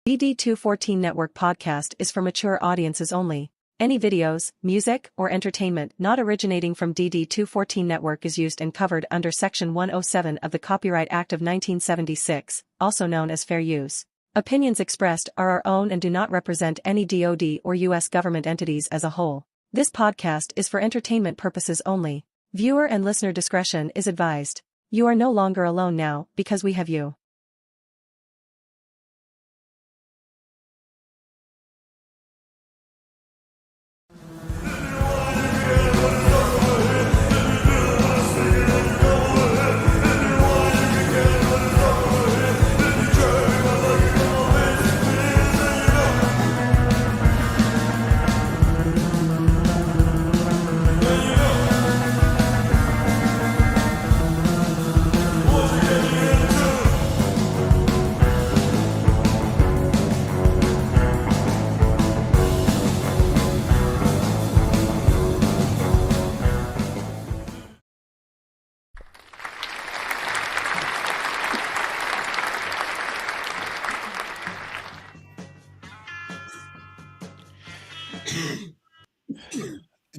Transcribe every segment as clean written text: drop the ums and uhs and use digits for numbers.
DD214 Network podcast is for mature audiences only. Any videos, music, or entertainment not originating from DD214 Network is used and covered under Section 107 of the Copyright Act of 1976, also known as fair use. Opinions expressed are our own and do not represent any DoD or U.S. government entities as a whole. This podcast is for entertainment purposes only. Viewer and listener discretion is advised. You are no longer alone now, because we have you.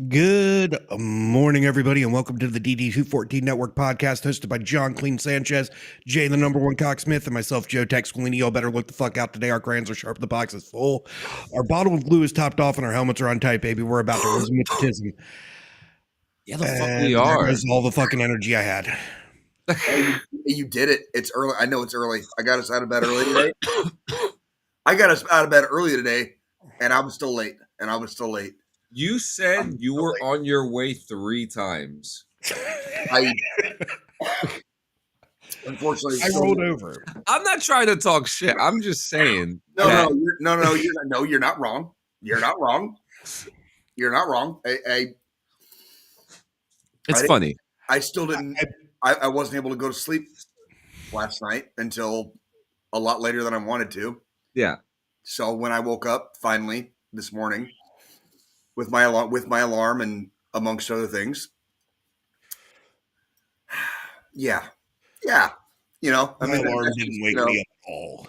Good morning, everybody, and welcome to the DD214 Network podcast hosted by John Clean Sanchez, Jay the number one cocksmith, and myself, Joe Tex Squillini. Y'all better look the fuck out today. Our crayons are sharp, the box is full, our bottle of glue is topped off, and our helmets are on tight, baby. We're about to resume with the tism. Yeah, the fuck we are. There goes all the fucking energy I had. You did it. It's early. I know it's early. I got us out of bed early today. And I was still late. You said you were on your way 3 times. Unfortunately, I rolled over. I'm not trying to talk shit. I'm just saying. No, you're not wrong. You're not wrong. It's funny. I still didn't. I wasn't able to go to sleep last night until a lot later than I wanted to. Yeah. So when I woke up finally this morning with my alarm and amongst other things, yeah, you know, My alarm didn't wake me up at all.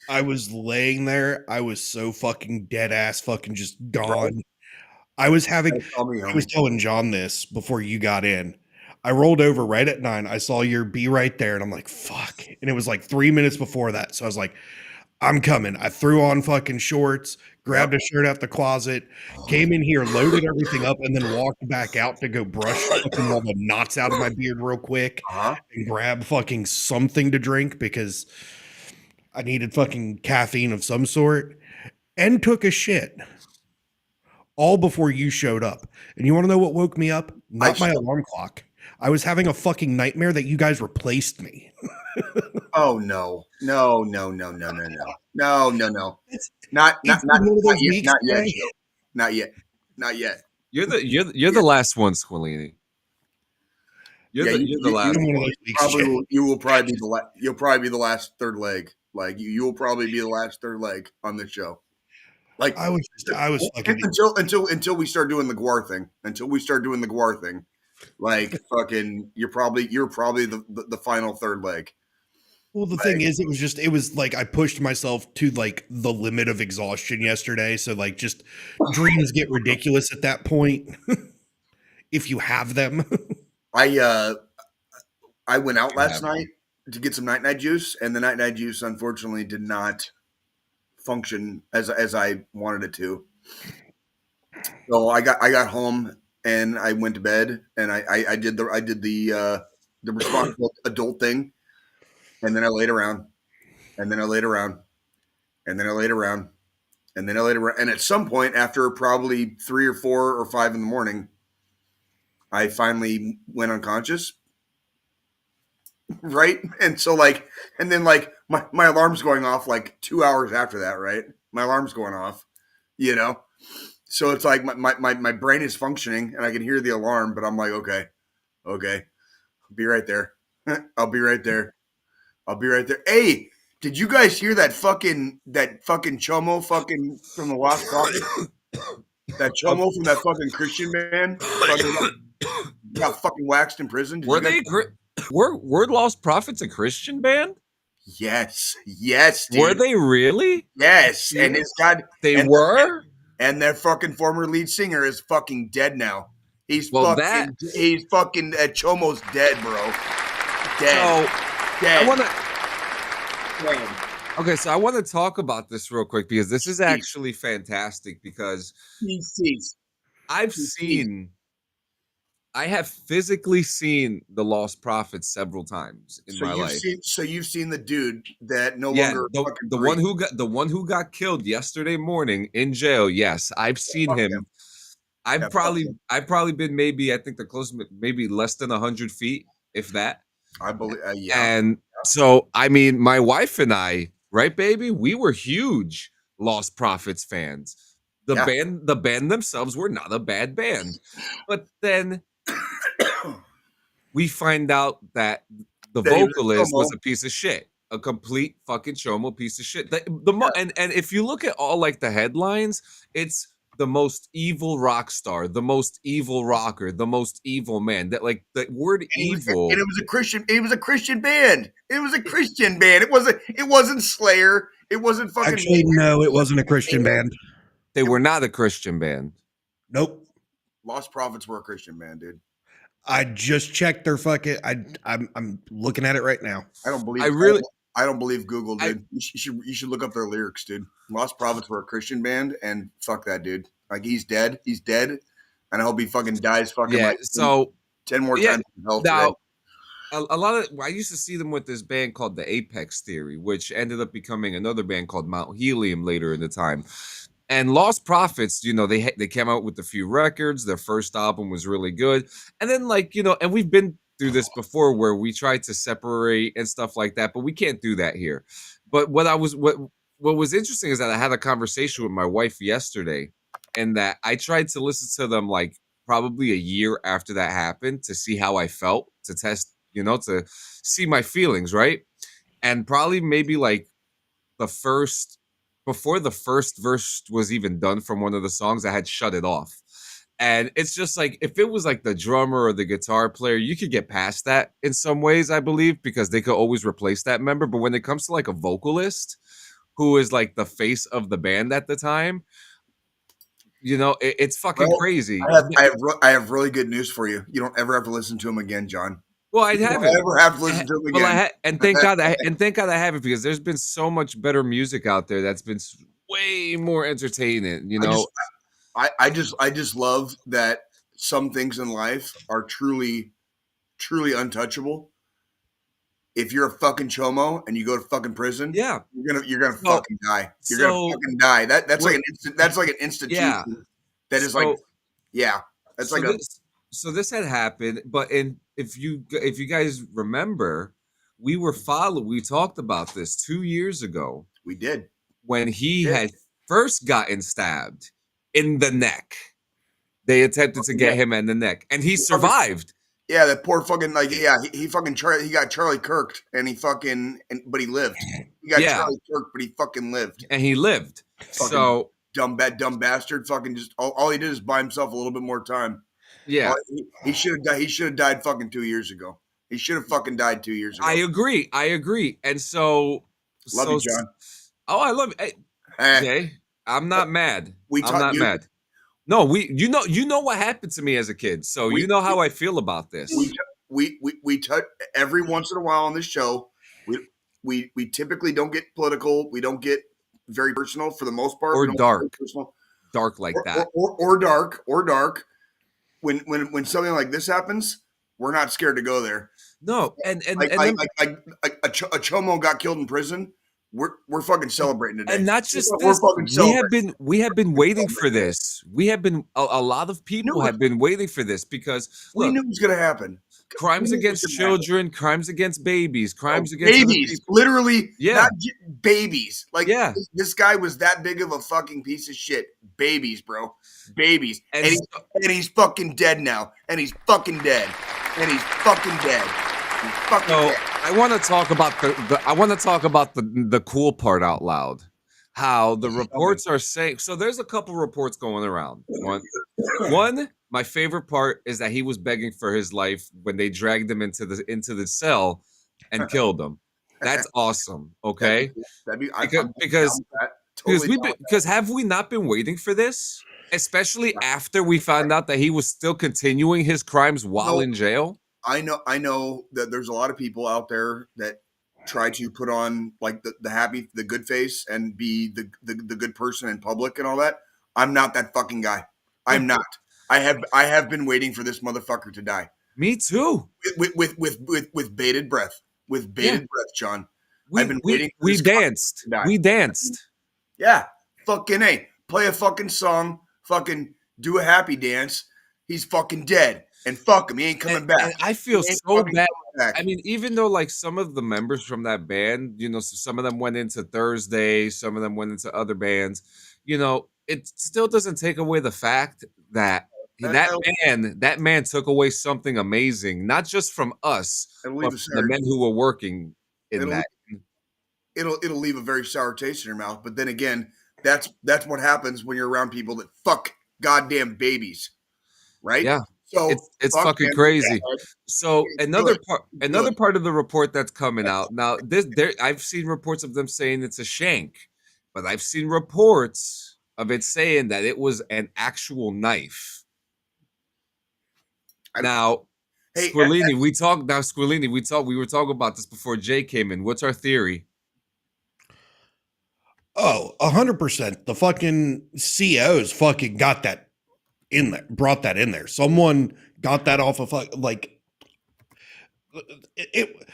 I was laying there. I was so fucking dead ass, fucking just gone. Bro. I was telling John this before you got in. I rolled over right at 9. I saw your be right there, and I'm like, fuck. And it was like 3 minutes before that. So I was like, I'm coming. I threw on fucking shorts, grabbed a shirt out the closet, came in here, loaded everything up, and then walked back out to go brush fucking all the knots out of my beard real quick and grab fucking something to drink because I needed fucking caffeine of some sort, and took a shit. All before you showed up. And you want to know what woke me up? Not my alarm clock. I was having a fucking nightmare that you guys replaced me. Oh no. Not yet. You're the last one, Squillini. You're the last one. You'll probably be the last third leg. Like you'll probably be the last third leg on this show. Like I was fucking until we start doing the Guar thing. Like fucking you're probably the final third leg. Well, the thing is, it was like I pushed myself to like the limit of exhaustion yesterday. So like just dreams get ridiculous at that point. If you have them. I went out last night to get some night juice, and the night juice unfortunately did not function as I wanted it to. So I got home and I went to bed, and I did the responsible adult thing, and then I laid around, and then I laid around, and then I laid around, and then I laid around, and at some point after probably 3 or 4 or 5 in the morning, I finally went unconscious. Right. And so and then my alarm's going off like 2 hours after that. Right. My alarm's going off, you know? So it's like my brain is functioning and I can hear the alarm, but I'm like, okay, I'll be right there. I'll be right there. Hey, did you guys hear that fucking chomo fucking from the Lost Prophet? That chomo from that fucking Christian man got fucking waxed in prison. Were they Were Lost Prophets a Christian band? Yes, dude. Were they really? Yes, and it's got were, and their fucking former lead singer is fucking dead now. He's well, fucking Chomo's dead, bro. Dead. So dead. I want to. Okay, so I want to talk about this real quick because this is actually fantastic because I have physically seen the Lost Prophets several times in my life. You've seen the dude that no longer the one who got killed yesterday morning in jail. Yes, I've seen him. I've probably been maybe, I think the closest, maybe less than 100 feet, if that. I believe, And so, I mean, my wife and I, right, baby, we were huge Lost Prophets fans. The band themselves were not a bad band, but then we find out that the vocalist was a piece of shit, a complete fucking chomo piece of shit. And if you look at all like the headlines, it's the most evil rock star, the most evil rocker, the most evil man. That like the word evil. And it was a Christian. It was a Christian band. It was a Christian band. It wasn't Slayer. It wasn't fucking. Actually, no, it wasn't a Christian band. They were not a Christian band. Nope. Lost Prophets were a Christian band, dude. I just checked their fucking. I'm looking at it right now. I don't believe. I don't believe Google, dude. You should look up their lyrics, dude. Lost Prophets were a Christian band, and fuck that, dude. Like he's dead. He's dead, and I hope he fucking dies. Fucking like 10 more times. Now, a lot of I used to see them with this band called the Apex Theory, which ended up becoming another band called Mount Helium later in the time. And Lost Prophets, you know, they came out with a few records. Their first album was really good, and then like and we've been through this before where we tried to separate and stuff like that, but we can't do that here. But what was interesting is that I had a conversation with my wife yesterday, and that I tried to listen to them like probably a year after that happened to see how I felt, to test, to see my feelings, right? And probably maybe like before the first verse was even done from one of the songs, I had shut it off. And it's just like, if it was like the drummer or the guitar player, you could get past that in some ways, I believe, because they could always replace that member. But when it comes to like a vocalist who is like the face of the band at the time, it's fucking crazy. I have really good news for you. You don't ever have to listen to him again, John. Well, I haven't ever have to listen to him again. And thank God I haven't, because there's been so much better music out there that's been way more entertaining. I just love that some things in life are truly, truly untouchable. If you're a fucking chomo and you go to fucking prison, you're gonna fucking die. You're gonna fucking die. That's like an institution. Yeah. That is that's like So this had happened, but if you guys remember, we talked about this 2 years ago. We did. When he had first gotten stabbed in the neck. They attempted to get him in the neck, and he survived. Yeah, that poor fucking he got Charlie Kirked, and but he lived. He got Charlie Kirked, but he fucking lived. And he lived. Fucking so dumb bastard. Fucking just all he did is buy himself a little bit more time. Yeah, he should have died. He should have died fucking 2 years ago. He should have fucking died 2 years ago. I agree. And so, love you, John. Oh, I love it. Hey, Jay, I'm not mad. I'm not mad. No, you know what happened to me as a kid, so you know how I feel about this. We touch every once in a while on this show. We typically don't get political. We don't get very personal for the most part. Or dark like that. Or dark. When something like this happens, we're not scared to go there. No, and a chomo got killed in prison. We're fucking celebrating today. And not just this. We have been waiting for this. We have been a lot of people have been waiting for this because we knew it was going to happen. Crimes against children, crimes against babies, crimes against babies, literally, not babies. Like, this guy was that big of a fucking piece of shit. Babies, bro, babies, and he's fucking dead now, and he's fucking dead, and he's fucking dead. I want to talk about the cool part out loud. How the reports are saying. So there's a couple reports going around. One, My favorite part is that he was begging for his life when they dragged him into the cell and killed him. That's awesome. Okay, I'm because down because with that. because Totally we down with that. because have we not been waiting for this? Especially after we found out that he was still continuing his crimes while in jail. I know that there's a lot of people out there that try to put on like the good face and be the good person in public and all that. I'm not that fucking guy. I'm not. I have been waiting for this motherfucker to die. Me too. With bated breath. With bated breath, John. I've been waiting for we this danced. to die. We danced. Yeah. Fucking A. Play a fucking song. Fucking do a happy dance. He's fucking dead. And fuck him. He ain't coming back. And I feel so bad. I mean, even though like some of the members from that band, you know, so some of them went into Thursday, some of them went into other bands, you know, it still doesn't take away the fact that that man took away something amazing, not just from us, but from the men who were working in that. It'll leave a very sour taste in your mouth. But then again, that's what happens when you're around people that fuck goddamn babies, right? Yeah. So it's fucking crazy. So another part of the report that's coming out now. I've seen reports of them saying it's a shank, but I've seen reports of it saying that it was an actual knife. Now, Squillini, we were talking about this before Jay came in. What's our theory? Oh, 100%. The fucking COs fucking got that in there, brought that in there. Someone got that off of like it.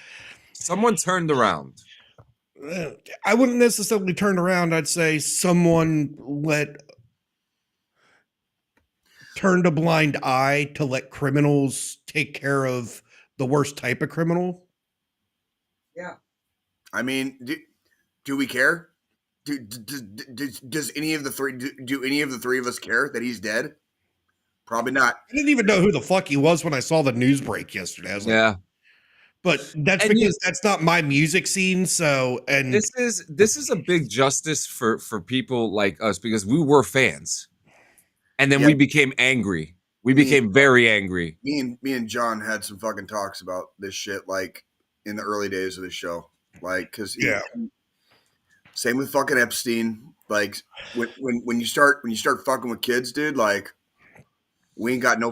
Someone turned around. I wouldn't necessarily turn around. I'd say someone turned a blind eye to let criminals take care of the worst type of criminal. Yeah. I mean, do we care? Does any of the three do any of the three of us care that he's dead? Probably not. I didn't even know who the fuck he was when I saw the news break yesterday. I was like, but that's because that's not my music scene. So, and this is a big justice for people like us because we were fans, and then we became angry. We became very angry. Me and John had some fucking talks about this shit, like in the early days of the show, like because same with fucking Epstein. Like when you start fucking with kids, dude, like. We ain't got no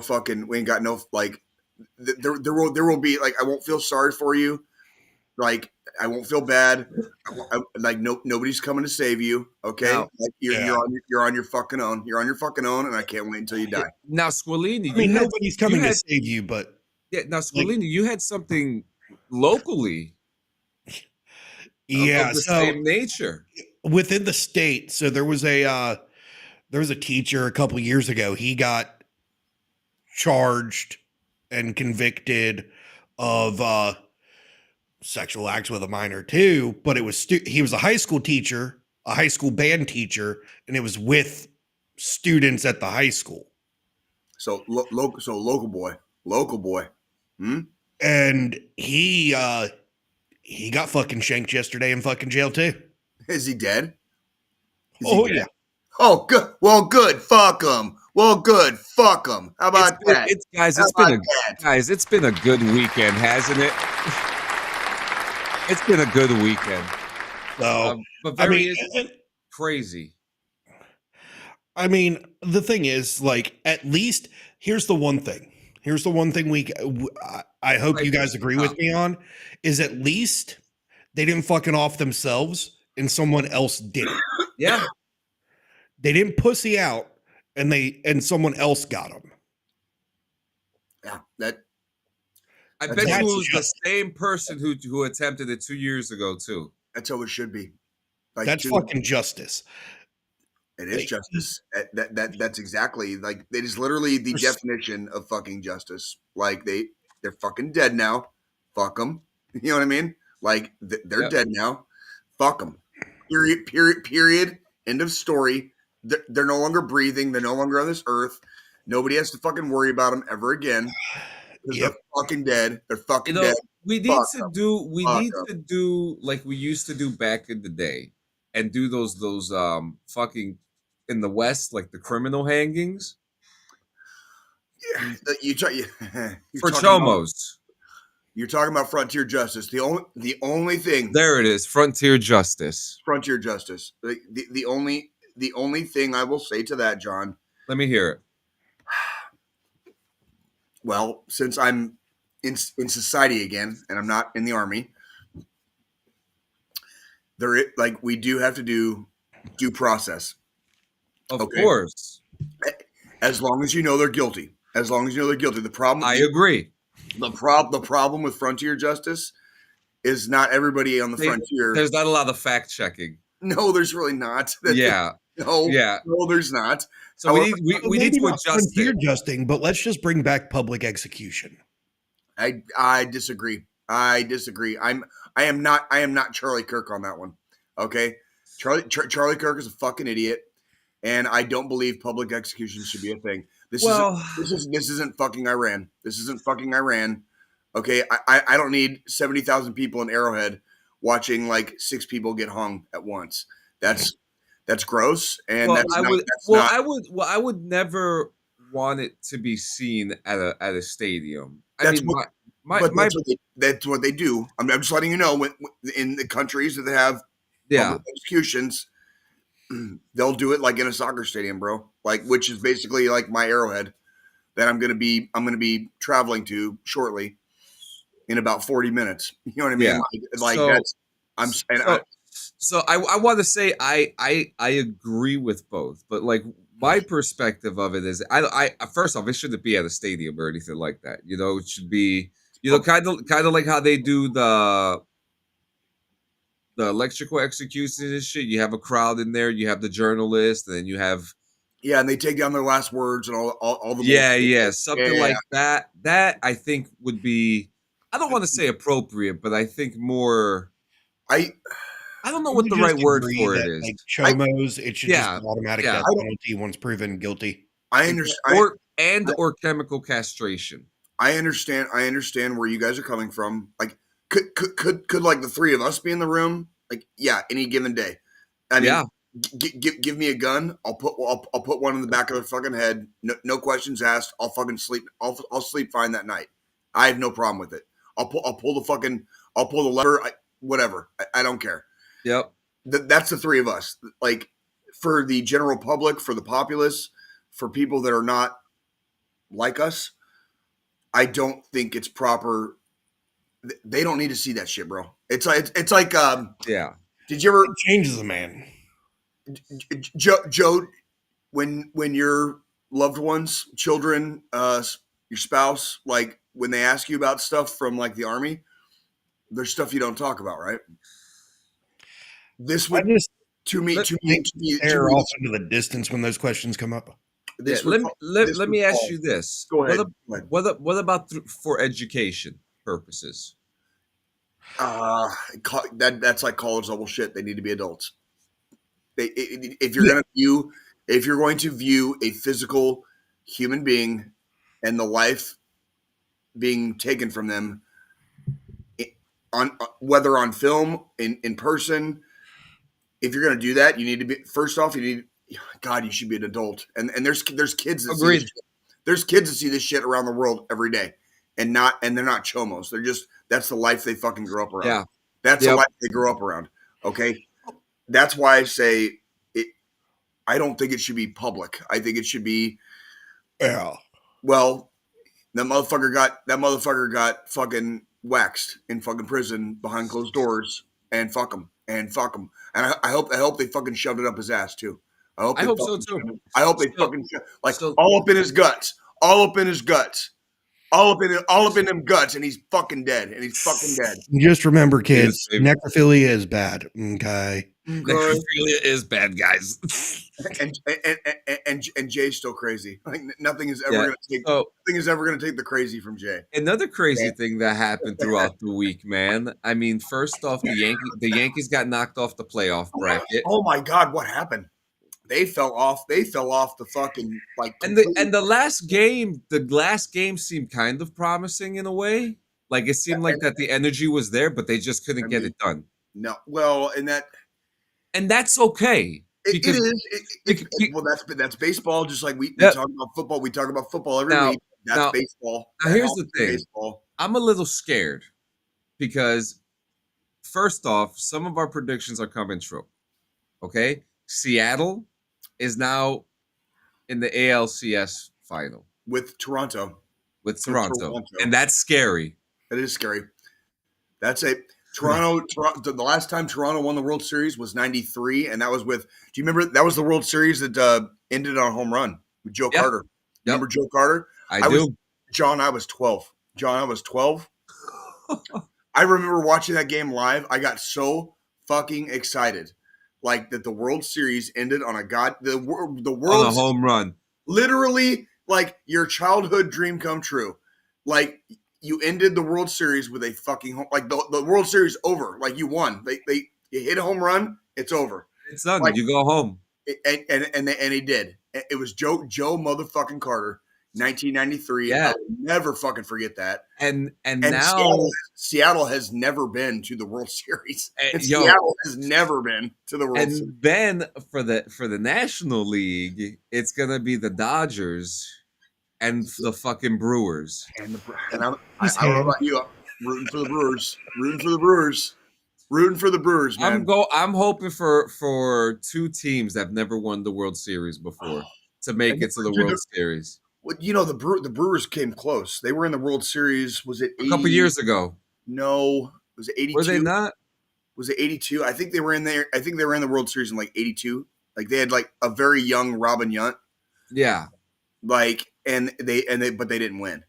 like there will be like I won't feel sorry for you, like I won't feel bad, like nobody's coming to save you, okay? No. Like you're on your fucking own, and I can't wait until you die. Now, Squillini, I mean nobody's coming to save you, but now Squillini, you had something locally, of the same nature within the state. So there was a teacher a couple years ago. He got charged and convicted of sexual acts with a minor too, but it was he was a high school teacher, a high school band teacher, and it was with students at the high school. So local boy. And he got fucking shanked yesterday in fucking jail too. Is he dead? Yeah. Oh, good. Well, good. Fuck him. Well, good. Fuck him. How about that? It's been a good weekend, hasn't it? It's been a good weekend. So, but crazy. I mean, the thing is, like, at least here's the one thing. I hope you guys agree with me on is at least they didn't fucking off themselves and someone else did it. Yeah. They didn't pussy out and someone else got them. Yeah, I bet you it was the same person who attempted it 2 years ago too. That's how it should be. Like, that's fucking justice. It is justice. That's exactly like it is literally the definition of fucking justice. Like they're fucking dead now. Fuck them. You know what I mean? Like they're dead now. Fuck them. Period. End of story. They're no longer breathing. They're no longer on this earth. Nobody has to fucking worry about them ever again. They're fucking dead. They're fucking dead. We need to do like we used to do back in the day, and do those fucking in the West, like the criminal hangings. For chomos. You're talking about frontier justice. The only thing. There it is. Frontier justice. Frontier justice. The only thing I will say to that, John. Let me hear it. Well, since I'm in society again and I'm not in the army, we do have to do due process. Of course. As long as you know they're guilty. As long as you know they're guilty. The problem. I agree. The problem with frontier justice is not everybody on the frontier. There's not a lot of fact checking. No, there's really not. No, there's not. So we need to adjust frontier justing, but let's just bring back public execution. I disagree. I am not Charlie Kirk on that one. Okay, Charlie Kirk is a fucking idiot, and I don't believe public execution should be a thing. This isn't fucking Iran. This isn't fucking Iran. Okay, I don't need 70,000 people in Arrowhead watching like 6 people get hung at once. That's gross, and I would never want it to be seen at a stadium. That's what they do. I'm just letting you know. In the countries that have public executions, they'll do it like in a soccer stadium, bro. Like, which is basically like my Arrowhead that I'm gonna be traveling to shortly in about 40 minutes. You know what I mean? Yeah. So I want to say I agree with both, but like my perspective of it is I first off, it shouldn't be at a stadium or anything like that. You know, it should be kind of like how they do the electrical executions and shit. You have a crowd in there, you have the journalist, and then you have and they take down their last words and all the something like that. That I think would be, I don't want to say appropriate, but I think more. I don't know what the right word for it is. Like chomos, it should just be automatic death penalty once proven guilty. I understand. Or chemical castration. I understand where you guys are coming from. Like, could like the 3 of us be in the room? Like, any given day. I mean, give me a gun. I'll put one in the back of their fucking head. No questions asked. I'll fucking sleep. I'll sleep fine that night. I have no problem with it. I'll pull the lever. Whatever. I don't care. Yep. That's the 3 of us. Like, for the general public, for the populace, for people that are not like us, I don't think it's proper. They don't need to see that shit, bro. It's like Did you ever changes a man? Joe, when your loved ones, children, your spouse, like when they ask you about stuff from like the army, there's stuff you don't talk about, right? This would to me stare off into the distance when those questions come up. Let me ask you this. Go ahead. What about for education purposes? That's like college level shit. They need to be adults. If you're going to view a physical human being and the life being taken from them, whether on film, in person, if you're going to do that, you need to be, first off, you should be an adult. And there's kids that see this shit. There's kids that see this shit around the world every day, and they're not chomos. They're just, that's the life they fucking grew up around. Yeah. That's the life they grew up around. Okay. That's why I say it. I don't think it should be public. I think it should be. Yeah. Well, that motherfucker got fucking waxed in fucking prison behind closed doors, and fuck him. And I hope they fucking shoved it up his ass too. I hope so too. I hope they fucking all up in his guts, all up in them guts, and he's fucking dead. Just remember, kids, necrophilia is bad. Okay. Necrophilia is bad, guys. and Jay's still crazy. Like nothing is ever going to take the crazy from Jay. Another crazy thing that happened throughout the week, man. I mean, first off, the Yankees got knocked off the playoff bracket. Oh my God, what happened? They fell off the fucking and the last game seemed kind of promising in a way. Like it seemed like that the energy was there, but they just couldn't get it done. No, well, and that's okay. It is. Well, that's baseball. Just like we talk about football. We talk about football every week. That's baseball. Now here's the thing. Baseball. I'm a little scared because first off, some of our predictions are coming true. Okay? Seattle is now in the ALCS final with Toronto. And that's scary. That is scary. That's a Toronto. The last time Toronto won the World Series was '93, and that was with. Do you remember? That was the World Series that ended on a home run with Joe Carter. Remember Joe Carter? I do. John, I was 12. I remember watching that game live. I got so fucking excited, like that the World Series ended on the world on a home run. Literally, like your childhood dream come true. Like you ended the World Series with a fucking home. Like the World Series over. Like you won. You hit a home run. It's over. It's done. Like, you go home. And he did. It was Joe motherfucking Carter. 1993. Yeah. I'll never fucking forget that. And now Seattle has never been to the World Series. Seattle has never been to the World Series. And then for the National League, it's gonna be the Dodgers and the fucking Brewers. I don't know about you. I'm rooting for the Brewers. Rooting for the Brewers, man. I'm hoping for two teams that have never won the World Series before to make it to the World Series. Well, you know, the Brewers came close. They were in the World Series. Was it 80? A couple years ago? No, was it 82? Were they not? Was it 82? I think they were in there. I think they were in the World Series in like 82. Like they had like a very young Robin Yount. Yeah. Like but they didn't win.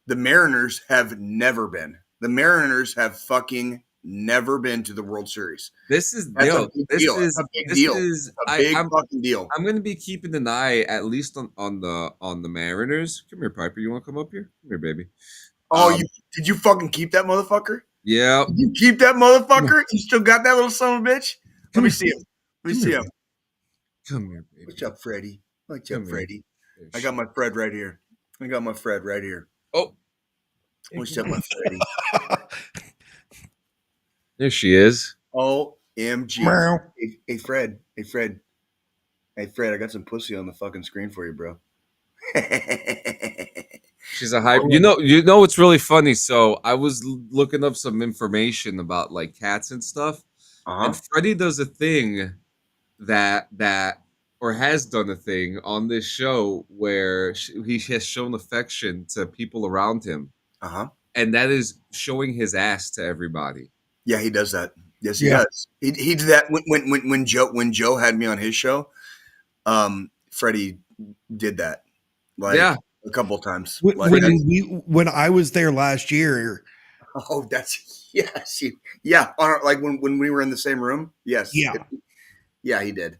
The Mariners have never been. The Mariners have fucking never been to the World Series. This is a big deal. Fucking deal. I'm going to be keeping an eye at least on the Mariners. Come here, Piper. You want to come up here? Come here, baby. Oh, did you fucking keep that motherfucker? Yeah. Did you keep that motherfucker? You still got that little son of a bitch? Let me see him. Come here, baby. What's up, Freddie? What's up, Freddie? I got my Fred right here. Oh. What's up, my Freddie? There she is. OMG. Hey, Fred. I got some pussy on the fucking screen for you, bro. She's a hype. You know what's really funny? So I was looking up some information about like cats and stuff. And Freddie does a thing that or has done a thing on this show where he has shown affection to people around him. And that is showing his ass to everybody. Yeah, he does that. Yes, he does. He did that when Joe had me on his show. Freddie did that, a couple of times. When I was there last year. Oh, that's like when we were in the same room. Yes. Yeah, he did.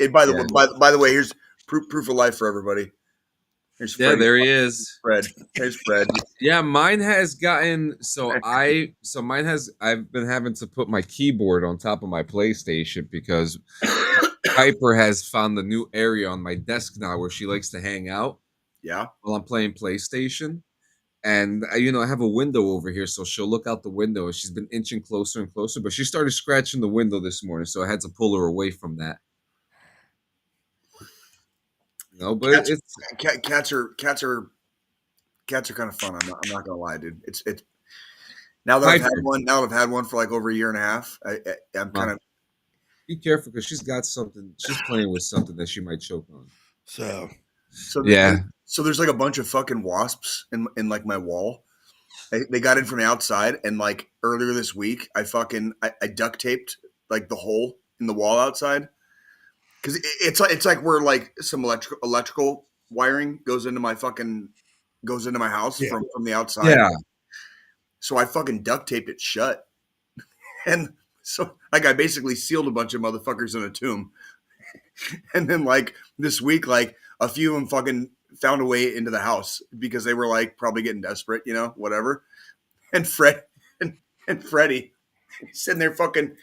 And by the way, here's proof of life for everybody. There he is. There's Fred. Yeah, mine has gotten I've been having to put my keyboard on top of my PlayStation because Piper has found the new area on my desk now where she likes to hang out. Yeah. While I'm playing PlayStation. And I have a window over here, so she'll look out the window and she's been inching closer and closer, but she started scratching the window this morning, so I had to pull her away from that. But cats are kind of fun. I'm not gonna lie, dude. It's now that I've had one for like over a year and a half. I'm kind of be careful because she's got something. She's playing with something that she might choke on. So there's like a bunch of fucking wasps in like my wall. They got in from the outside, and like earlier this week, I duct taped like the hole in the wall outside. Because it's like where like some electrical wiring goes into my house from the outside. Yeah. So I fucking duct taped it shut, and so like I basically sealed a bunch of motherfuckers in a tomb. And then like this week, like a few of them fucking found a way into the house because they were like probably getting desperate, whatever. And Freddie sitting there fucking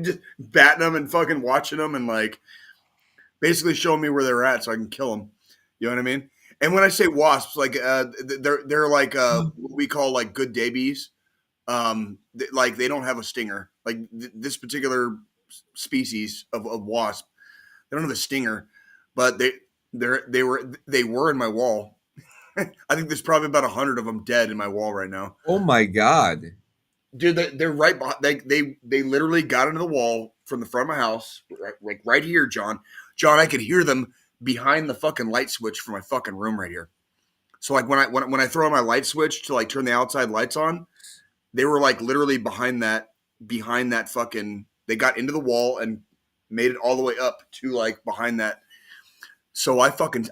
just batting them and fucking watching them and like basically showing me where they're at so I can kill them. You know what I mean? And when I say wasps, like they're like what we call like good day bees. Like they don't have a stinger. Like this particular species of wasp, they don't have a stinger, but they were in my wall. I think there's probably about 100 of them dead in my wall right now. Oh my God. Dude, they're right behind. They literally got into the wall from the front of my house, right here, John. John, I could hear them behind the fucking light switch for my fucking room right here. So like when I throw on my light switch to like turn the outside lights on, they were like literally behind that fucking. They got into the wall and made it all the way up to like behind that. So I fucking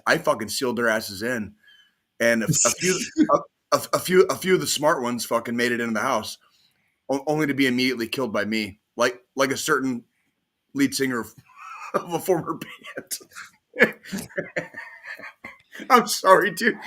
sealed their asses in, and a few of the smart ones fucking made it into the house, only to be immediately killed by me, like a certain lead singer of a former band. I'm sorry, dude.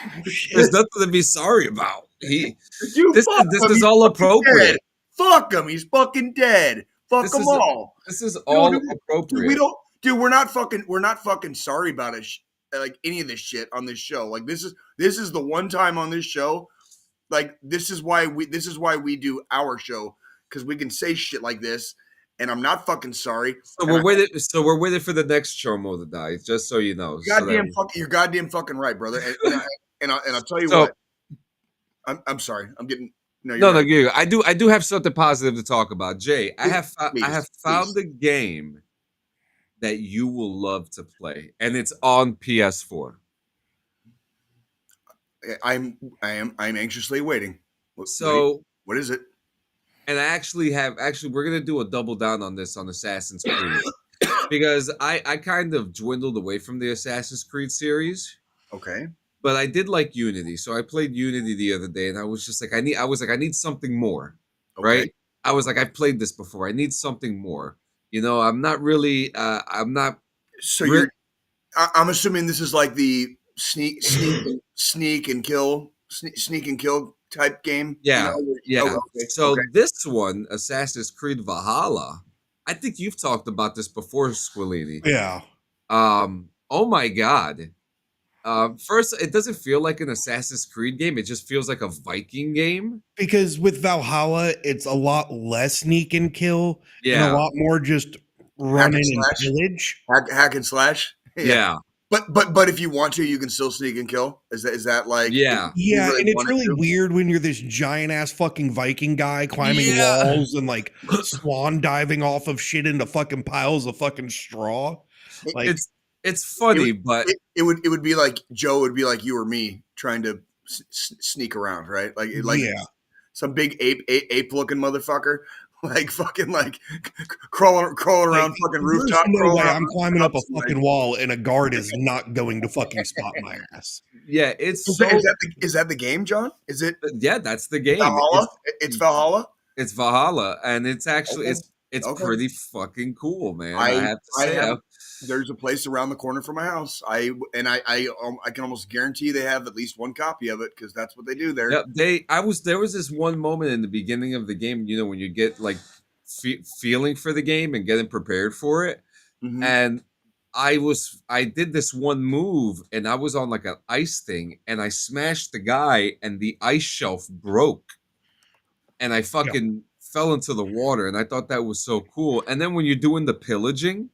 There's nothing to be sorry about. This is is all appropriate. Dead. Fuck him. He's fucking dead. Fuck them all. This is all appropriate. Dude, we're not fucking sorry about it. Like any of this shit on this show. Like this is the one time on this show. Like this is why we do our show, because we can say shit like this, and I'm not fucking sorry. So we're waiting for the next Chomo to die. Just so you know. You're goddamn fucking right, brother. And I'll tell you what. I'm sorry. I'm getting. No. I do have something positive to talk about, Jay. I have found a game that you will love to play, and it's on PS4. I'm anxiously waiting. So what is it? And we're gonna do a double down on this on Assassin's Creed because I kind of dwindled away from the Assassin's Creed series. Okay. But I did like Unity, so I played Unity the other day, and I was just like, I need something more, right? I was like, I've played this before. I need something more. I'm not really. I'm not. So I'm assuming this is like the sneak and kill type game. Yeah, yeah. Okay. So this one, Assassin's Creed Valhalla, I think you've talked about this before, Squillini. Yeah. Oh my God. First, it doesn't feel like an Assassin's Creed game. It just feels like a Viking game. Because with Valhalla, it's a lot less sneak and kill, and a lot more just running and pillage. Hack and slash. Yeah. But if you want to, you can still sneak and kill. Is that like? Yeah, and it's really weird when you're this giant ass fucking Viking guy climbing walls and like swan diving off of shit into fucking piles of fucking straw. Like it's funny, but it would be like Joe would be like you or me trying to sneak around, right? Like some big ape looking motherfucker, like fucking like crawling around fucking rooftop. No way I'm climbing up a fucking wall and a guard is not going to fucking spot my ass. Yeah, is that the game, John? Is it? Yeah, that's the game. Valhalla? It's Valhalla. It's Valhalla, and it's actually it's pretty fucking cool, man. I have to say. There's a place around the corner from my house. I can almost guarantee they have at least one copy of it because that's what they do there. Yeah, there was this one moment in the beginning of the game, when you get like feeling for the game and getting prepared for it, and I did this one move and I was on like an ice thing and I smashed the guy and the ice shelf broke and I fucking fell into the water and I thought that was so cool. And then when you're doing the pillaging,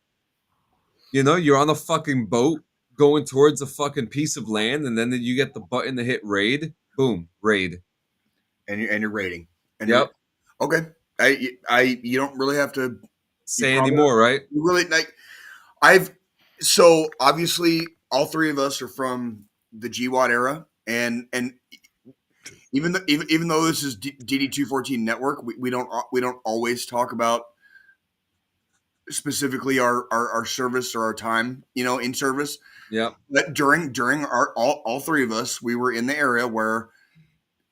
you're on a fucking boat going towards a fucking piece of land, and then you get the button to hit raid. Boom, raid. And you're raiding. And yep. Okay. You don't really have to say anymore, right? You really so obviously all three of us are from the GWAT era, and even though this is DD214 network, we don't always talk about specifically our service or our time, in service. Yeah. But during our all three of us, we were in the area where,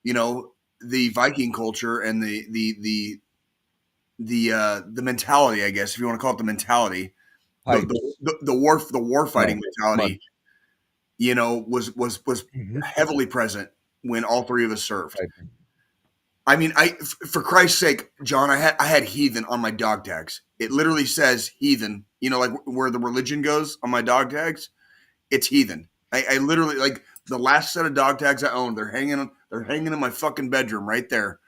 the Viking culture and the mentality, I guess, if you want to call it the mentality, the war fighting mentality, was heavily present when all three of us served. Right. I mean, for Christ's sake, John, I had heathen on my dog tags. It literally says heathen, like where the religion goes on my dog tags. It's heathen. I literally, like, the last set of dog tags I owned, they're hanging in my fucking bedroom right there.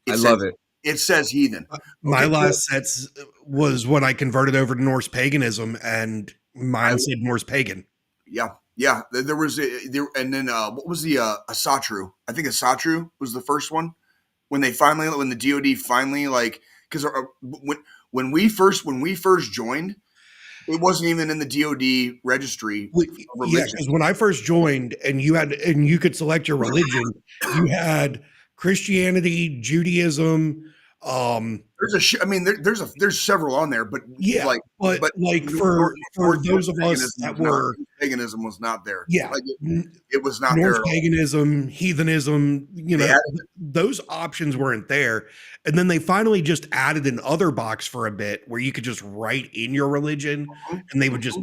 I love it. It says heathen. My last sets was when I converted over to Norse paganism, and mine said Norse pagan. Yeah. Yeah, there was and then what was the Asatru? I think Asatru was the first one when the DoD finally because when we first joined, it wasn't even in the DoD registry. Yeah, because when I first joined, and you could select your religion, you had Christianity, Judaism. There's several on there, but yeah, but for those of us that were paganism was not there. Yeah, it was not Norse there. Paganism, heathenism, those options weren't there. And then they finally just added an other box for a bit where you could just write in your religion and they would just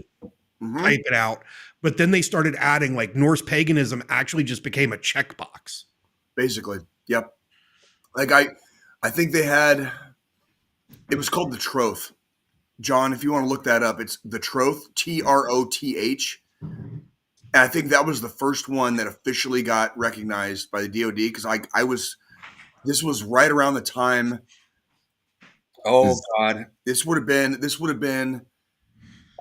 type it out. But then they started adding Norse paganism actually just became a checkbox. Basically. Yep. I think they had, it was called the Troth. John, if you want to look that up, it's the Troth, Troth. And I think that was the first one that officially got recognized by the DoD because this was right around the time. Oh God, this would have been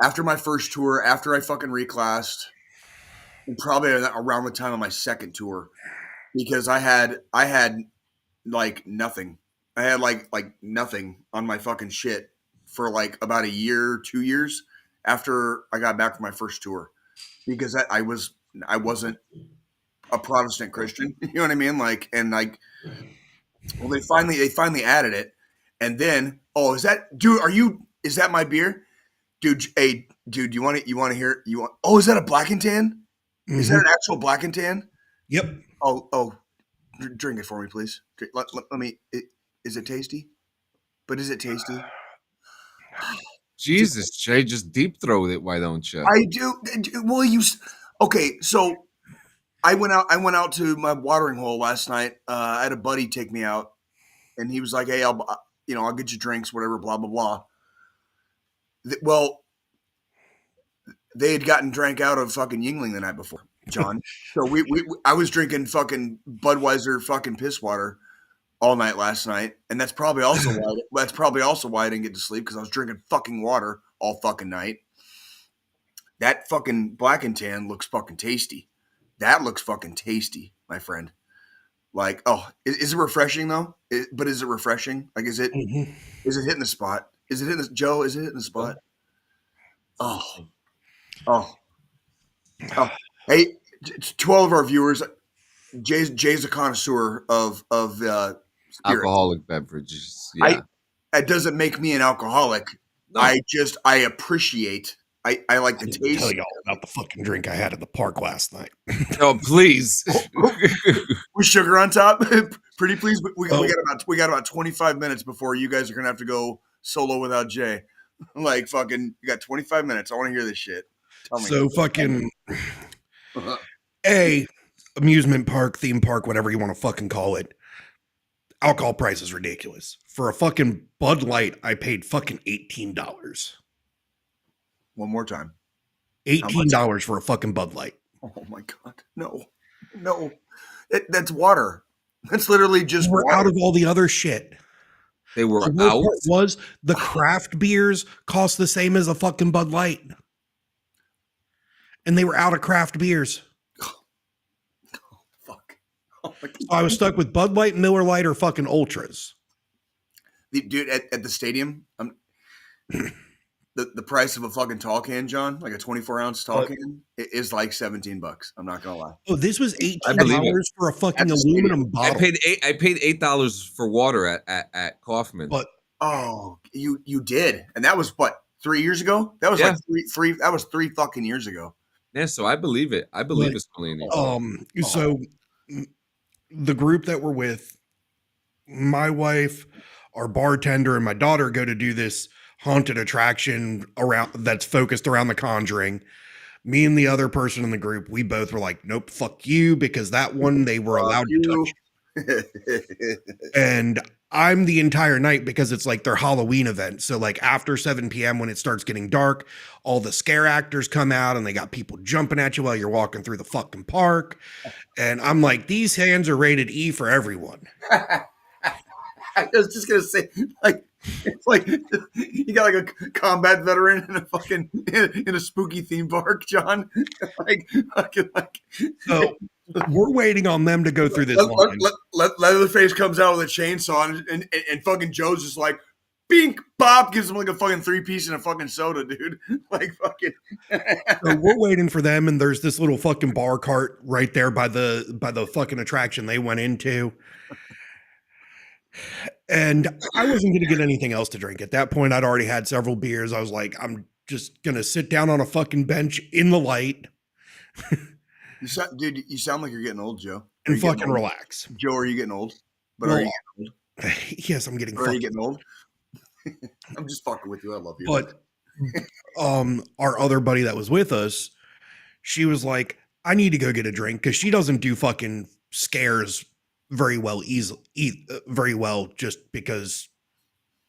after my first tour, after I fucking reclassed, and probably around the time of my second tour, because I had nothing. I had nothing on my fucking shit for about a year, 2 years after I got back from my first tour, because I wasn't a Protestant Christian. You know what I mean? Well, they finally added it, and then is that my beer, dude? Hey, dude, you want to hear? Is that a black and tan? Mm-hmm. Is that an actual black and tan? Yep. Drink it for me, please. Let me. Is it tasty? But is it tasty? Jesus, Jay, just deep throat it. Why don't you? I do. Well, okay. So I went out to my watering hole last night. I had a buddy take me out, and he was like, "Hey, I'll get you drinks, whatever, blah blah blah." Well, they had gotten drank out of fucking Yingling the night before, John. So I was drinking fucking Budweiser fucking piss water all night last night, and that's probably also why I didn't get to sleep, because I was drinking fucking water all fucking night. That fucking black and tan looks fucking tasty. That looks fucking tasty, my friend. Is it refreshing though? But is it refreshing? Is it hitting the spot? Is it hitting the Joe? Is it hitting the spot? Oh. Hey, to all of our viewers, Jay's a connoisseur of alcoholic beverages. Yeah. That doesn't make me an alcoholic. No. I appreciate. I like the taste. Tell y'all about the fucking drink I had at the park last night. Oh, please. With sugar on top. Pretty please. We got about 25 minutes before you guys are gonna have to go solo without Jay. You got 25 minutes. I want to hear this shit. Tell me. So fucking amusement park, theme park, whatever you want to fucking call it. Alcohol price is ridiculous. For a fucking Bud Light, I paid fucking $18. One more time. $18 for a fucking Bud Light. Oh my God. No. That's water. That's literally just We're water. Out of all the other shit. They were out. Was the craft beers cost the same as a fucking Bud Light. And they were out of craft beers. Fuck. So I was stuck with Bud Light, Miller Lite, or fucking Ultras. Dude, at the stadium, the price of a fucking tall can, John, like a 24-ounce tall can, it is like $17. I'm not gonna lie. Oh, this was $18 for a fucking aluminum bottle. I paid $8 for water at Kaufman. But you did, and that was what, 3 years ago? That was like three. That was 3 fucking years ago. Yeah, so I believe it. I believe it's Squillini. So the group that we're with, my wife, our bartender, and my daughter go to do this haunted attraction that's focused around The Conjuring. Me and the other person in the group, we both were like, nope, fuck you, because that one they were allowed to touch. And I'm the entire night, because it's like their Halloween event. So after 7 p.m. when it starts getting dark, all the scare actors come out and they got people jumping at you while you're walking through the fucking park. And I'm like, these hands are rated E for everyone. I was just gonna say, like, it's like you got like a combat veteran in a fucking in a spooky theme park, John. like, So we're waiting on them to go through this line. Leatherface comes out with a chainsaw, and fucking Joe's just like, bink, bop, gives him like a fucking 3-piece and a fucking soda, dude. Like fucking. So we're waiting for them, and there's this little fucking bar cart right there by the fucking attraction they went into. And I wasn't going to get anything else to drink. At that point, I'd already had several beers. I was like, I'm just going to sit down on a fucking bench in the light. Dude, you sound like you're getting old, Joe. And fucking relax. Joe, are you getting old? But are you getting old? Yes, I'm getting old. Are you getting old? I'm just fucking with you. I love you. But our other buddy that was with us, she was like, I need to go get a drink because she doesn't do fucking scares very well very well just because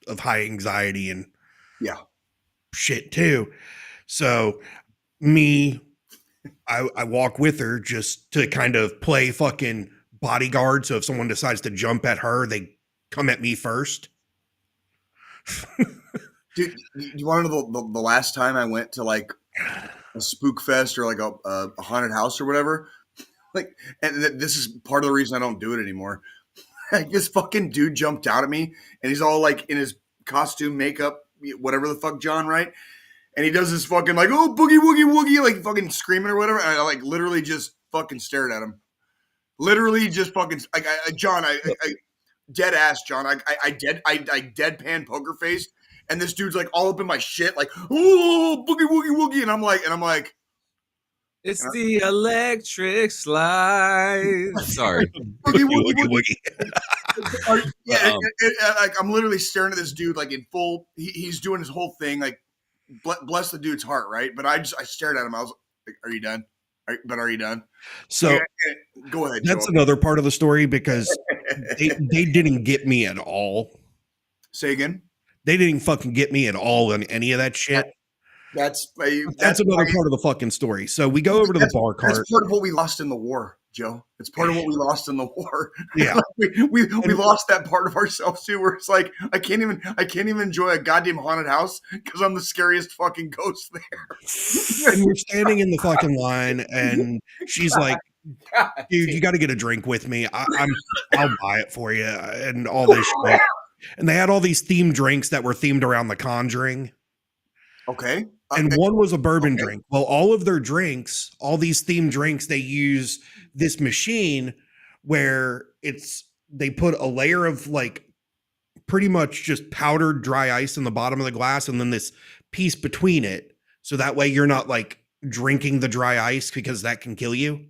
of high anxiety and shit too. So I walk with her just to kind of play fucking bodyguard. So if someone decides to jump at her, they come at me first. Dude, you want to know the last time I went to like a spook fest or like a haunted house or whatever? Like, and this is part of the reason I don't do it anymore. Like, this fucking dude jumped out at me, and he's all like in his costume, makeup, whatever the fuck, John, right? And he does this fucking like, oh, boogie woogie woogie, like fucking screaming or whatever. And I like literally just fucking stared at him. Literally just fucking like, John, I dead ass, John. I deadpan poker face, and this dude's like all up in my shit, like, oh, boogie woogie woogie, and I'm like. It's the electric slide. Sorry. Boogie, woogie. Like I'm literally staring at this dude like in full. He's doing his whole thing. Like, bless the dude's heart, right? But I stared at him. I was like, "Are you done? Are you done?" So go ahead. That's Joel. Another part of the story because they didn't get me at all. Say again. They didn't fucking get me at all on any of that shit. That's another part of the fucking story. So we go over to the bar cart. That's part of what we lost in the war, Joe. It's part of what we lost in the war. Yeah, we lost that part of ourselves too. Where it's like I can't even enjoy a goddamn haunted house because I'm the scariest fucking ghost there. And we're standing in the fucking line, and she's like, "Dude, you got to get a drink with me. I'll buy it for you," and all this shit. And they had all these themed drinks that were themed around The Conjuring. Okay. And one was a bourbon drink. Well, all of their drinks, all these themed drinks, they use this machine where they put a layer of like pretty much just powdered dry ice in the bottom of the glass and then this piece between it. So that way you're not like drinking the dry ice because that can kill you.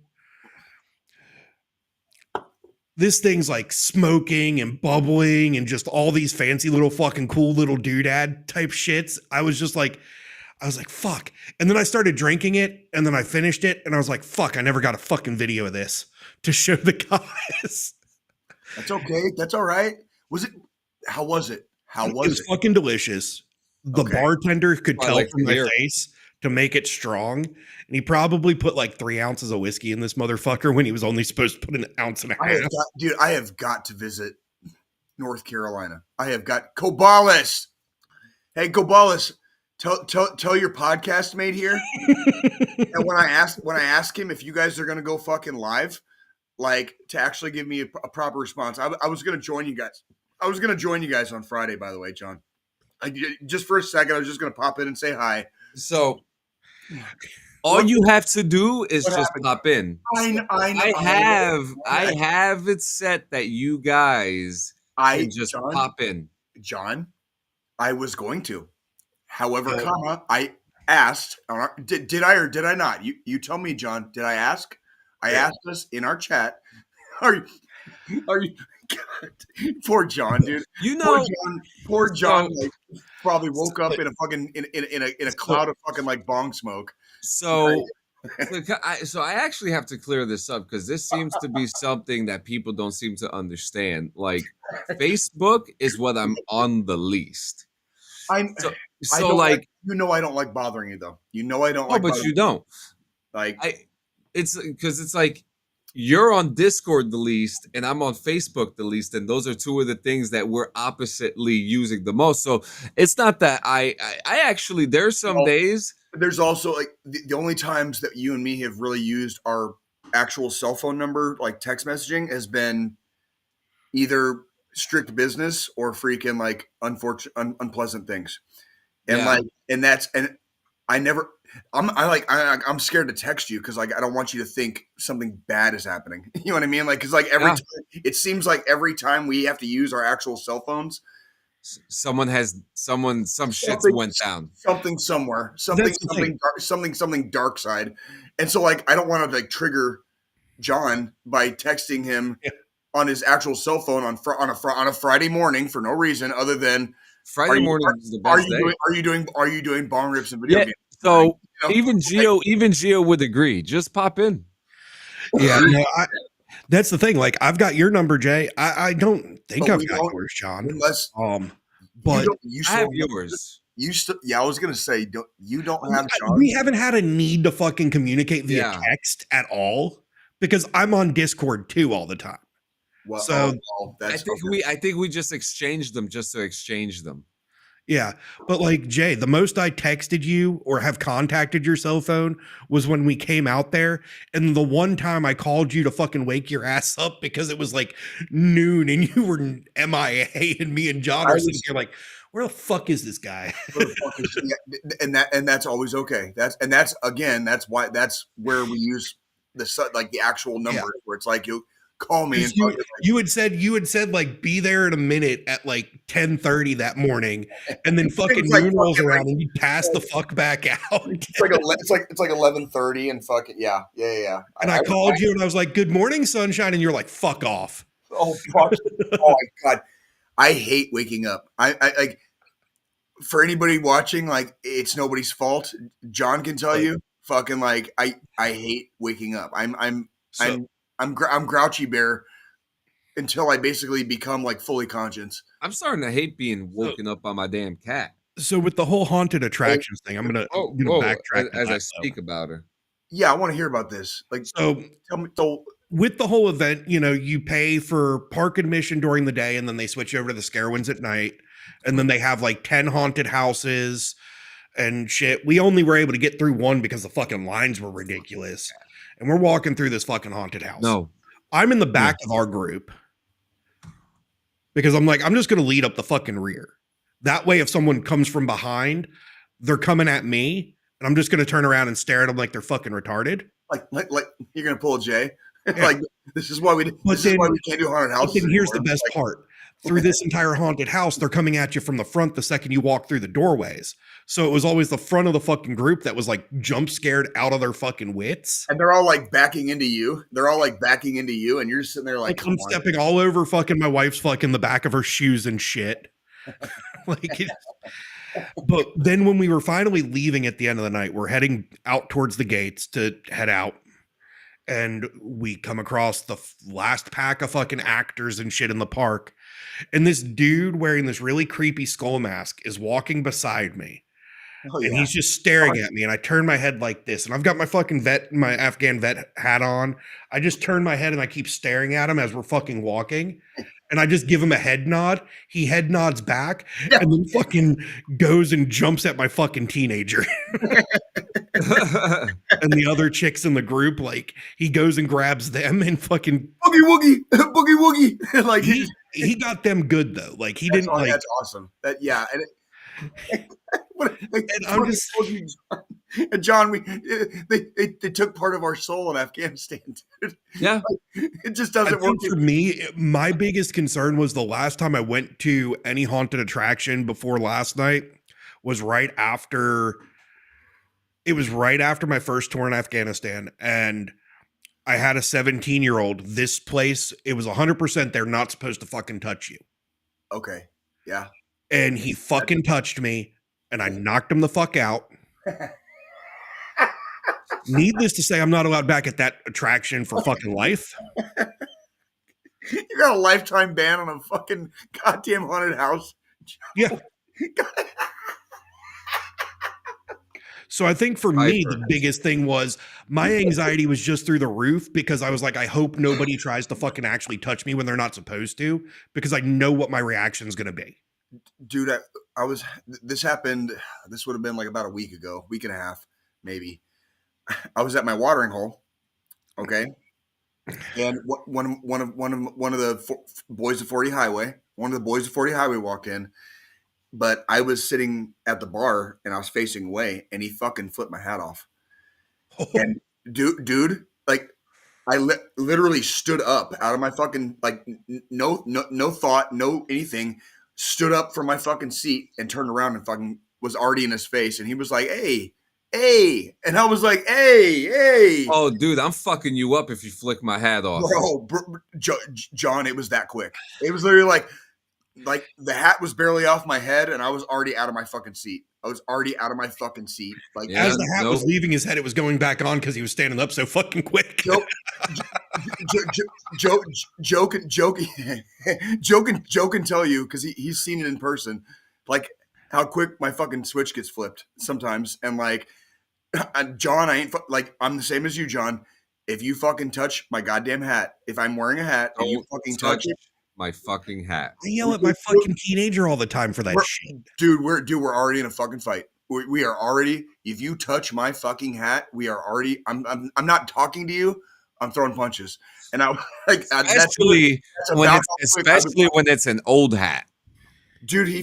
This thing's like smoking and bubbling and just all these fancy little fucking cool little doodad type shits. I was like, fuck. And then I started drinking it and then I finished it and I was like, fuck, I never got a fucking video of this to show the guys. That's okay. That's all right. How was it? It was fucking delicious. The bartender could tell from my face to make it strong. And he probably put like 3 ounces of whiskey in this motherfucker when he was only supposed to put 1.5 ounces. I have got to visit North Carolina. I have got Cobalis. Hey, Cobalis, tell your podcast mate here. And when I ask him if you guys are going to go fucking live, like to actually give me a proper response, I was going to join you guys. I was going to join you guys on Friday, by the way, John. Just for a second, I was just going to pop in and say hi. So all you have to do is just pop in. I have it set that you guys can just pop in. John, I was going to. However, I asked, did I or did I not? You tell me, John, did I ask? I asked us in our chat. Are you God, poor John, dude. Poor John like, probably woke up in a fucking in a cloud of fucking like bong smoke. So I actually have to clear this up because this seems to be something that people don't seem to understand. Like Facebook is what I'm on the least. I don't like bothering you though. You know I don't like. But you don't. Like it's because it's like you're on Discord the least, and I'm on Facebook the least, and those are two of the things that we're oppositely using the most. So it's not that I actually there's some days. There's also like the only times that you and me have really used our actual cell phone number, like text messaging, has been either strict business or freaking like unpleasant things, and I never. I'm scared to text you because like I don't want you to think something bad is happening. You know what I mean? Like because like every time, it seems like every time we have to use our actual cell phones, some shit went down. Something somewhere, something dark side, and so like I don't want to like trigger John by texting him on his actual cell phone on a Friday morning for no reason other than Friday morning is the best day. Are you doing bong rips and video games? So even Gio would agree. Just pop in. Yeah, no, that's the thing. Like I've got your number, Jay. I don't think I've got yours, John. Unless, but I have yours. I was gonna say, you don't have John. We haven't had a need to fucking communicate via text at all because I'm on Discord too all the time. Well, so I think we just exchanged them just to exchange them. Yeah, but like Jay, the most I texted you or have contacted your cell phone was when we came out there, and the one time I called you to fucking wake your ass up because it was like noon and you were MIA, and me and John are sitting here like, where the fuck is this guy? And that's always okay. That's where we use the actual number where it's like you call me. And you had said like be there in a minute at like 10:30 that morning, and then fucking noon rolls around and you pass the fuck back out. It's like 11:30 and fucking yeah. And I called you and I was like, "Good morning, sunshine," and you're like, "Fuck off." Oh fuck! Oh my god, I hate waking up. I like for anybody watching, like it's nobody's fault. John can tell you, fucking like I hate waking up. I'm grouchy bear until I basically become like fully conscious. I'm starting to hate being woken up by my damn cat. So with the whole haunted attractions thing, I'm gonna backtrack as I speak about her. Yeah, I want to hear about this. Like, so tell me. So with the whole event, you pay for park admission during the day, and then they switch over to the scare ones at night, and then they have like 10 haunted houses and shit. We only were able to get through one because the fucking lines were ridiculous. And we're walking through this fucking haunted house. No. I'm in the back of our group because I'm like, I'm just going to lead up the fucking rear. That way, if someone comes from behind, they're coming at me, and I'm just going to turn around and stare at them like they're fucking retarded. Like you're going to pull a Jay. Yeah. Like this is why we can't do haunted houses. And here's the best part. Through this entire haunted house, they're coming at you from the front the second you walk through the doorways. So it was always the front of the fucking group that was like jump scared out of their fucking wits. And they're all like backing into you. And you're just sitting there like I'm stepping all over fucking my wife's fucking the back of her shoes and shit. But then when we were finally leaving at the end of the night, we're heading out towards the gates to head out. And we come across the last pack of fucking actors and shit in the park. And this dude wearing this really creepy skull mask is walking beside me. Oh, yeah. And he's just staring at me. And I turn my head like this. And I've got my fucking my Afghan vet hat on. I just turn my head and I keep staring at him as we're fucking walking. And I just give him a head nod. He head nods back and then fucking goes and jumps at my fucking teenager. And the other chicks in the group, like he goes and grabs them and fucking boogie woogie. Like he got them good though. Like he didn't like. That's awesome. And I'm just and John, they took part of our soul in Afghanistan. Dude. Yeah, it just doesn't work for me. My biggest concern was the last time I went to any haunted attraction before last night was right after. It was right after my first tour in Afghanistan, and I had a 17-year-old. This place, it was 100%. They're not supposed to fucking touch you. Okay, yeah. And he fucking touched me, and I knocked him the fuck out. Needless to say, I'm not allowed back at that attraction for fucking life. You got a lifetime ban on a fucking goddamn haunted house. Yeah. So I think for me, the biggest thing was my anxiety was just through the roof because I was like, I hope nobody tries to fucking actually touch me when they're not supposed to, because I know what my reaction is going to be. Dude, this happened, this would have been like about a week ago, week and a half, maybe. I was at my watering hole. Okay. And one of the boys of 40 Highway, walked in, but I was sitting at the bar and I was facing away, and he fucking flipped my hat off. And dude, like I literally stood up out of my fucking, like, no thought, no anything, stood up from my fucking seat and turned around and fucking was already in his face. And he was like, hey. And I was like, hey. Oh, dude, I'm fucking you up if you flick my hat off. Bro, John, it was that quick. It was literally like the hat was barely off my head and I was already out of my fucking seat. Like, as the hat was leaving his head, it was going back on because he was standing up so fucking quick. Joe can tell you, because he's seen it in person, like how quick my fucking switch gets flipped sometimes. And like, John, I'm the same as you, John. If you fucking touch my goddamn hat, if I'm wearing a hat and you fucking touch it, my fucking hat. I yell at my fucking teenager all the time for that shit. Dude, we're already in a fucking fight. We are already, if you touch my fucking hat, we are already, I'm not talking to you, I'm throwing punches. And I like, especially when it's an old hat. Dude, he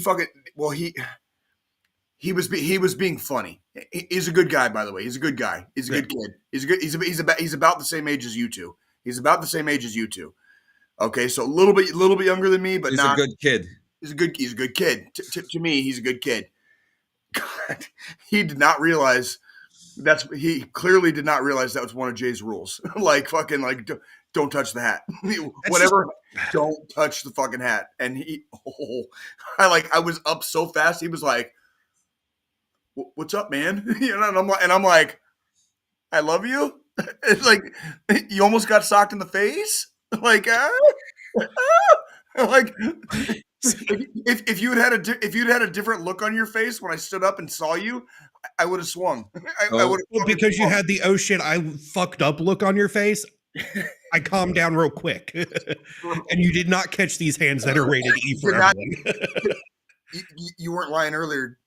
was being funny. He's a good guy, by the way. He's a good guy. He's a good kid. He's about the same age as you two. Okay, so a little bit younger than me, but he's a good kid. He's a good kid. To me, he's a good kid. God, he clearly did not realize that was one of Jay's rules. Like fucking like don't touch the hat. Whatever. Don't touch the fucking hat. And I was up so fast. He was like, "What's up, man?" You know, and I'm like, "I love you." It's like you almost got socked in the face. Like, like if you'd had a different look on your face when I stood up and saw you, I would have swung. Because you had the "oh shit, I fucked up" look on your face. I calmed down real quick, and you did not catch these hands that are rated E for everyone. You weren't lying earlier,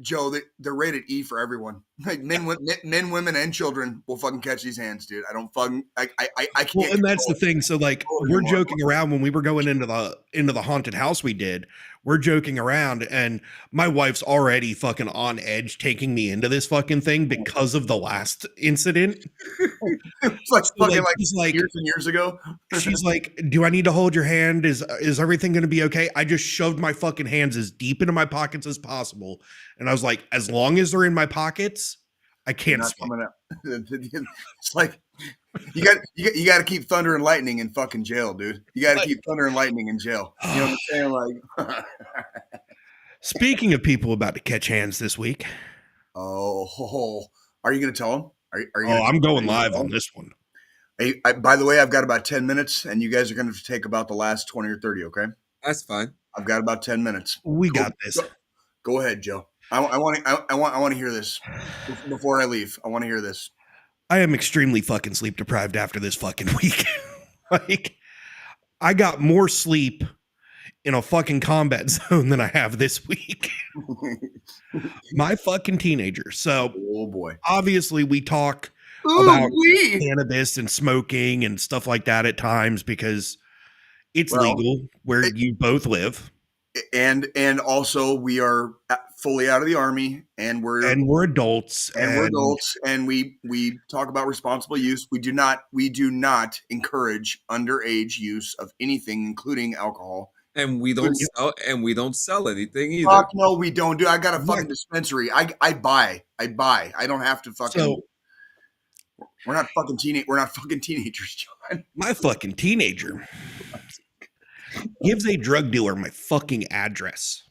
Joe. They're rated E for everyone. Like men, women, and children will fucking catch these hands, dude. I don't fucking. I can't. Well, and that's the thing. So like, we're joking around when we were going into the haunted house. We're joking around, and my wife's already fucking on edge taking me into this fucking thing because of the last incident. It's like fucking like years and years ago. She's like, "Do I need to hold your hand? Is everything going to be okay?" I just shoved my fucking hands as deep into my pockets as possible, and I was like, "As long as they're in my pockets, I can't swim." It's like you got to keep thunder and lightning in fucking jail, dude. You got to keep thunder and lightning in jail. You know what I'm saying? Like, speaking of people about to catch hands this week. Oh, are you going to tell them? I'm going live on this one. Hey, by the way, I've got about 10 minutes, and you guys are going to take about the last 20 or 30. Okay, that's fine. I've got about 10 minutes. We got this. Go ahead, Joe. I want to hear this before I leave. I want to hear this. I am extremely fucking sleep deprived after this fucking week. Like, I got more sleep in a fucking combat zone than I have this week. My fucking teenager. So, oh boy. Obviously, we talk about cannabis and smoking and stuff like that at times because it's legal where you both live. And also we are fully out of the Army, and we're adults, and we talk about responsible use. We do not encourage underage use of anything, including alcohol. And we don't sell anything either. Fuck no, we don't do. I got a fucking dispensary. I buy. I don't have to fucking. So, we're not fucking teenagers, John. My fucking teenager gives a drug dealer my fucking address.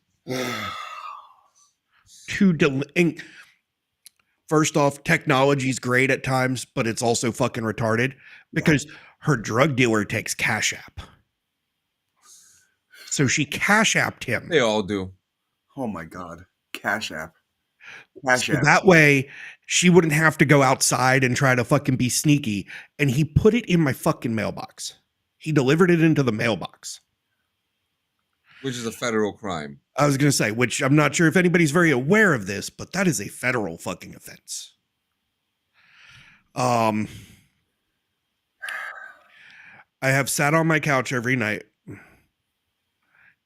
First off, technology's great at times, but it's also fucking retarded because her drug dealer takes Cash App. So she Cash Apped him. They all do. Oh my God. Cash App. So that way, she wouldn't have to go outside and try to fucking be sneaky. And he put it in my fucking mailbox. He delivered it into the mailbox. Which is a federal crime. I was going to say, which I'm not sure if anybody's very aware of this, but that is a federal fucking offense. I have sat on my couch every night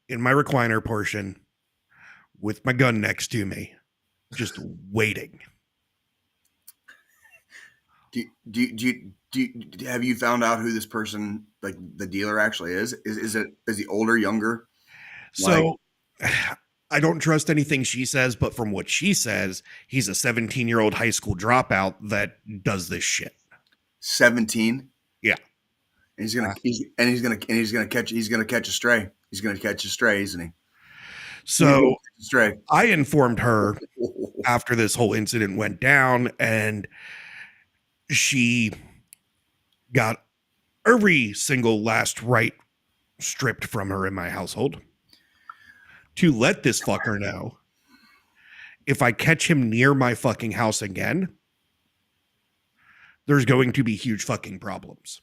in my recliner portion with my gun next to me, just waiting. Have you found out who this person, like the dealer, actually is? Is he older, younger? So I don't trust anything she says, but from what she says, he's a 17-year-old high school dropout that does this shit. 17? Yeah. And he's gonna catch a stray. He's gonna catch a stray, isn't he? So stray. I informed her after this whole incident went down, and she got every single last right stripped from her in my household to let this fucker know if I catch him near my fucking house again, there's going to be huge fucking problems.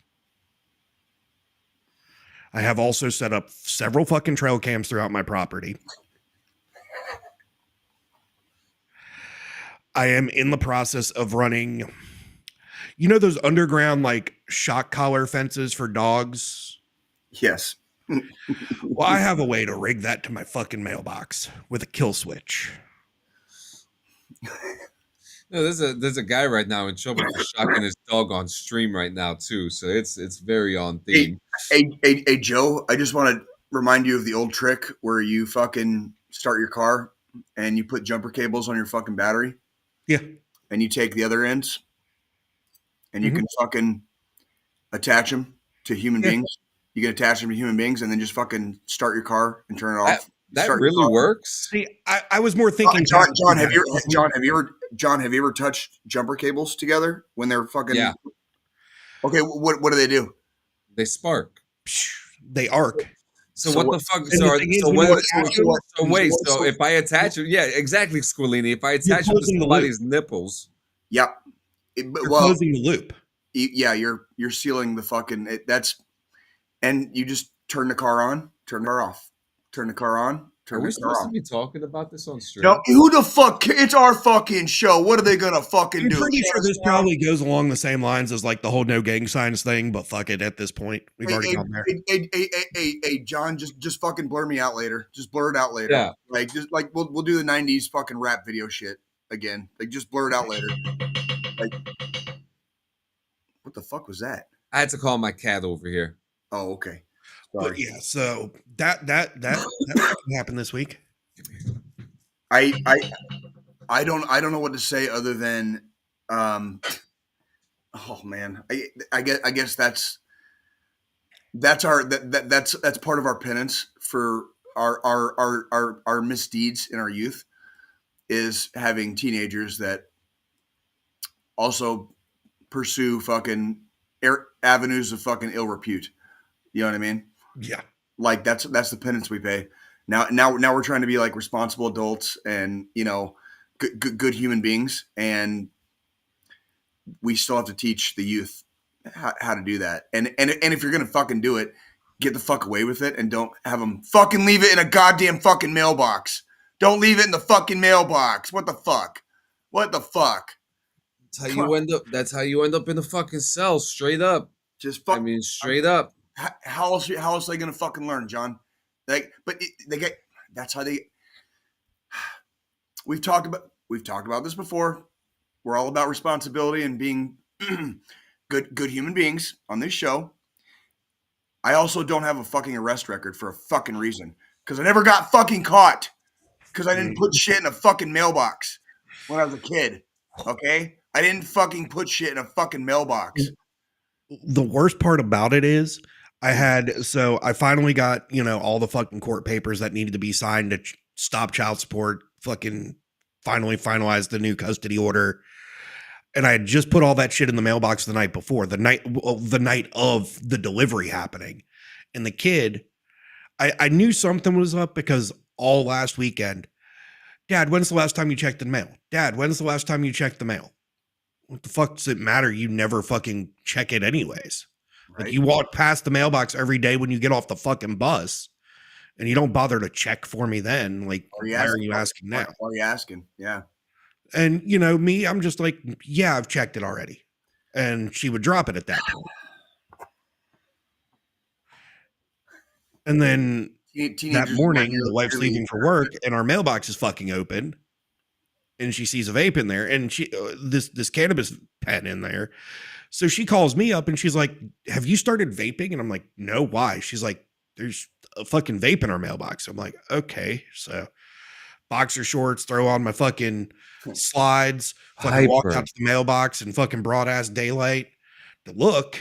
I have also set up several fucking trail cams throughout my property. I am in the process of running, you know, those underground like shock collar fences for dogs? Yes. Well, I have a way to rig that to my fucking mailbox with a kill switch. No, there's a guy right now in trouble for shocking his dog on stream right now too. So it's very on theme. Hey, Joe, I just want to remind you of the old trick where you fucking start your car and you put jumper cables on your fucking battery. Yeah. And you take the other ends and you can fucking attach them to human beings. You can attach them to human beings and then just fucking start your car and turn it off. That really works. See, I was more thinking. John, have you ever touched jumper cables together when they're fucking? Yeah. Okay, what do they do? They spark. They arc. So what the fuck? So if I attach it, yeah, exactly, Squillini. If I attach it to somebody's nipples, yep, you're closing the loop. Yeah, you're sealing the fucking. And you just turn the car on, turn the car off, turn the car on, turn the car off. Are we supposed to be talking about this on stream? No, who the fuck? It's our fucking show. What are they gonna fucking do? I'm pretty sure this probably goes along the same lines as like the whole no gang signs thing, but fuck it. At this point, we've already gone there. Hey, John, just fucking blur me out later. Just blur it out later. Yeah, like we'll do the '90s fucking rap video shit again. Like just blur it out later. Like, what the fuck was that? I had to call my cat over here. Oh, okay. Sorry. But yeah, so that happened this week. I don't know what to say other than oh man. I guess that's part of our penance for our misdeeds in our youth, is having teenagers that also pursue fucking avenues of fucking ill repute. You know what I mean? Yeah. Like that's the penance we pay. Now we're trying to be like responsible adults and, you know, good human beings, and we still have to teach the youth how to do that. And if you're gonna fucking do it, get the fuck away with it, and don't have them fucking leave it in a goddamn fucking mailbox. Don't leave it in the fucking mailbox. What the fuck? What the fuck? That's how you end up. That's how you end up in the fucking cell, straight up. Just fuck. I mean, straight up. How else are they gonna fucking learn, John? Like, but they get. That's how they. We've talked about this before. We're all about responsibility and being good human beings on this show. I also don't have a fucking arrest record for a fucking reason, because I never got fucking caught because I didn't put shit in a fucking mailbox when I was a kid. Okay, I didn't fucking put shit in a fucking mailbox. The worst part about it is I finally got, you know, all the fucking court papers that needed to be signed to stop child support, fucking finally finalized the new custody order. And I had just put all that shit in the mailbox the night before, the night of the delivery happening. And the kid, I knew something was up because all last weekend, Dad, when's the last time you checked the mail? Dad, when's the last time you checked the mail? what the fuck does it matter? You never fucking check it anyways. Right? Like you walk past the mailbox every day when you get off the fucking bus and you don't bother to check for me then. Like, why are you asking now? Why are you asking? Yeah. And you know, me, I'm just like, yeah, I've checked it already. And she would drop it at that point. And then that morning, the wife's leaving for work and our mailbox is fucking open. And she sees a vape in there and she this cannabis pen in there. So she calls me up and she's like, have you started vaping? And I'm like, no, why? She's like, there's a fucking vape in our mailbox. I'm like, okay. So boxer shorts, throw on my fucking slides, fucking walk out to the mailbox and fucking broad ass daylight to look.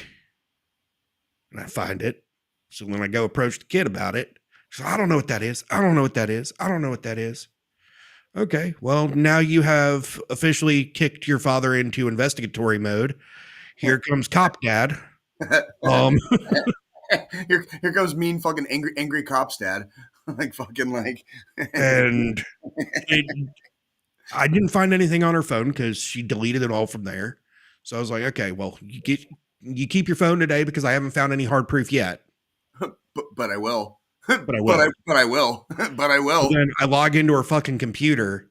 And I find it. So when I go approach the kid about it, she's like, I don't know what that is. I don't know what that is. I don't know what that is. Okay, well, now you have officially kicked your father into investigatory mode. Here comes Cop Dad. Here comes mean fucking angry Cop's dad. Like fucking like. And I didn't find anything on her phone because she deleted it all from there. So I was like, okay, well, you keep your phone today because I haven't found any hard proof yet. But I will. But I will. But I will. But I will. And then I log into her fucking computer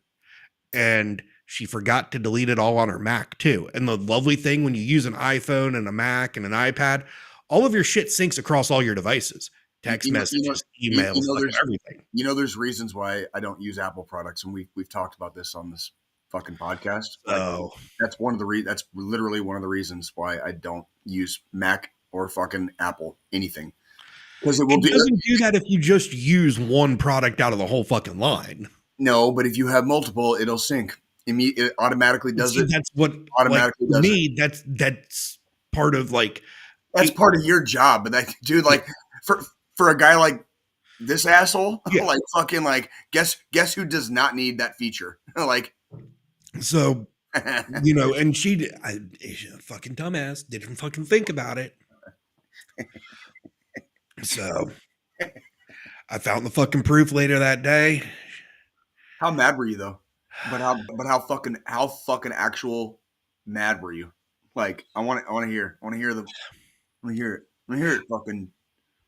and she forgot to delete it all on her Mac too. And the lovely thing when you use an iPhone and a Mac and an iPad, all of your shit syncs across all your devices. Text messages, emails, everything. You know, there's reasons why I don't use Apple products, and we've talked about this on this fucking podcast. Oh, that's that's literally one of the reasons why I don't use Mac or fucking Apple anything. Because it doesn't do that if you just use one product out of the whole fucking line. No, but if you have multiple, it'll sync. It automatically does it. That's what automatically does me. That's part of like. That's part of your job, but that dude, like for a guy like this asshole, like fucking like guess who does not need that feature? Like, so you know, and she's a fucking dumbass, didn't fucking think about it. So I found the fucking proof later that day. How mad were you though? But how fucking actual mad were you? Like I want to hear it. Fucking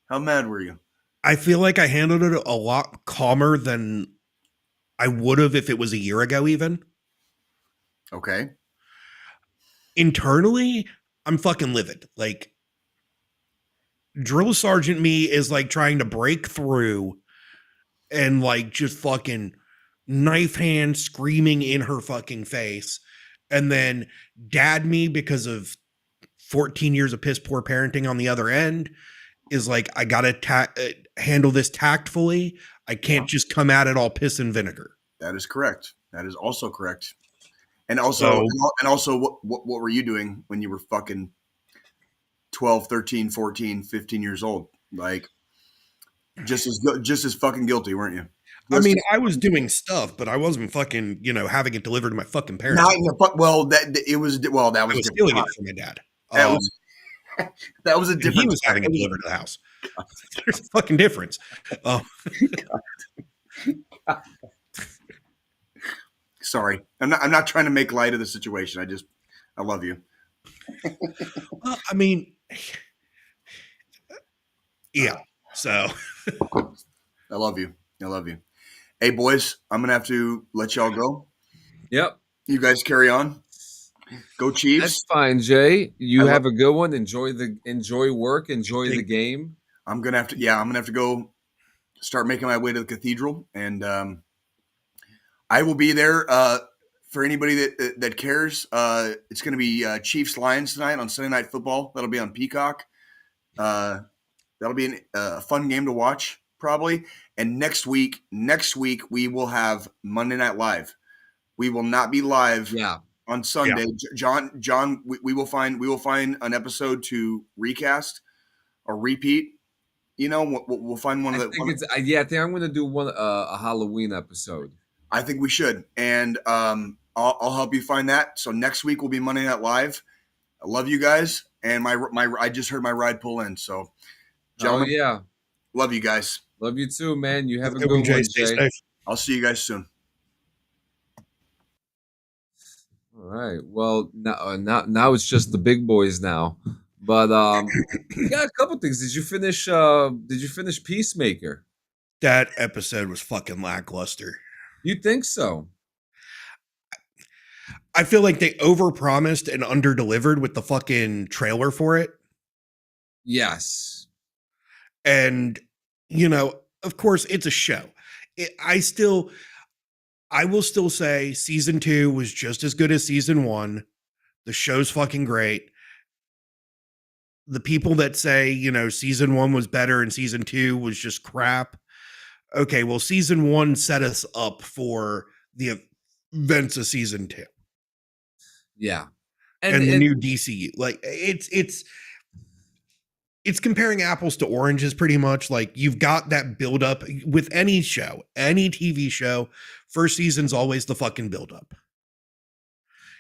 how mad were you? I feel like I handled it a lot calmer than I would have if it was a year ago even. Okay. Internally, I'm fucking livid. Like Drill Sergeant me is like trying to break through and like just fucking knife hand screaming in her fucking face. And then dad me because of 14 years of piss poor parenting on the other end is like, I got to handle this tactfully. I can't just come at it all piss and vinegar. That is correct. That is also correct. And also, what were you doing when you were fucking 12, 13, 14, 15 years old? Like just as fucking guilty, weren't you? I mean, I was doing stuff, but I wasn't fucking, having it delivered to my fucking parents. That was stealing it from my dad. That was a different. He was having it delivered to the house. There's a fucking difference. Sorry, I'm not trying to make light of the situation. I love you. I mean, yeah. So I love you. Hey, boys, I'm gonna have to let y'all go. Yep. You guys carry on. Go Chiefs. That's fine, Jay. You have a good one. Enjoy work. Enjoy the game. I'm gonna have to go start making my way to the cathedral, and I will be there for anybody that cares. It's gonna be Chiefs Lions tonight on Sunday Night Football. That'll be on Peacock. That'll be a fun game to watch, probably. And next week we will have Monday Night Live. We will not be live on Sunday. Yeah. John, we will find an episode to recast or repeat. We'll find one of the. I think I'm going to do a Halloween episode. I think we should, and I'll help you find that. So next week will be Monday Night Live. I love you guys, and I just heard my ride pull in. So, gentlemen, love you guys. Love you too, man. You have a good one, Jay. I'll see you guys soon. All right. Well, now it's just the big boys now. But we got a couple things. Did you finish Peacemaker? That episode was fucking lackluster. You think so? I feel like they overpromised and underdelivered with the fucking trailer for it. Yes. And, you know, of course, it's a show. I will still say season 2 was just as good as season 1. The show's fucking great. The people that say, you know, season 1 was better and season 2 was just crap. Okay, well, season 1 set us up for the events of season 2. Yeah. And the new DCU. Like, it's comparing apples to oranges pretty much. Like, you've got that build up with any show, any TV show. First season's always the fucking build up.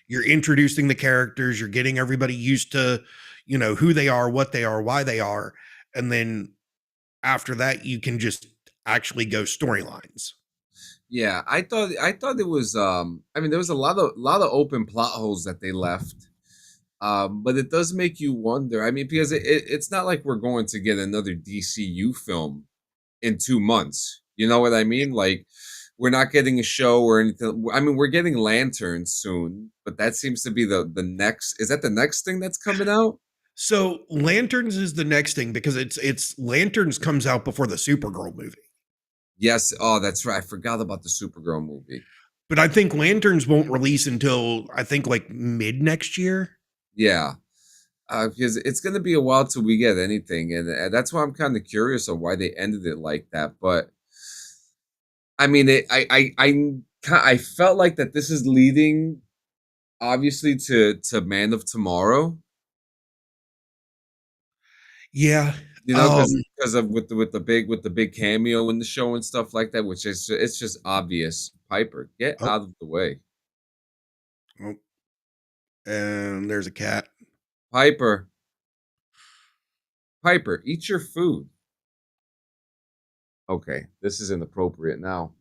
You're introducing the characters, you're getting everybody used to, you know, who they are, what they are, why they are. And then after that, you can just actually go storylines. Yeah, I thought it was I mean, there was a lot of open plot holes that they left. But it does make you wonder. I mean, because it's not like we're going to get another DCU film in 2 months. You know what I mean? Like, we're not getting a show or anything. I mean, we're getting Lanterns soon, but that seems to be the next. Is that the next thing that's coming out? So Lanterns is the next thing because it's Lanterns comes out before the Supergirl movie. Yes. Oh, that's right. I forgot about the Supergirl movie. But I think Lanterns won't release until I think like mid next year. Yeah. Because it's going to be a while till we get anything. And that's why I'm kind of curious on why they ended it like that. But I mean, I felt like that this is leading obviously to Man of Tomorrow. Yeah. You know, because of with the big cameo in the show and stuff like that, which is it's just obvious. Piper, get out of the way. Oh. And there's a cat. Piper, eat your food. Okay, this is inappropriate now.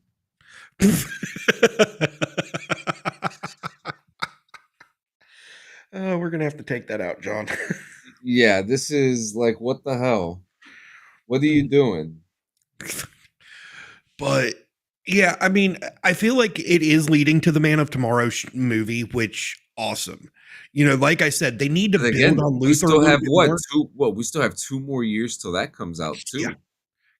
We're gonna have to take that out, John. Yeah, this is like, what the hell? What are you doing? But yeah, I mean, I feel like it is leading to the Man of Tomorrow movie, which awesome. You know, like I said, they need to build on Luthor. We still have we still have 2 more years till that comes out too. Yeah,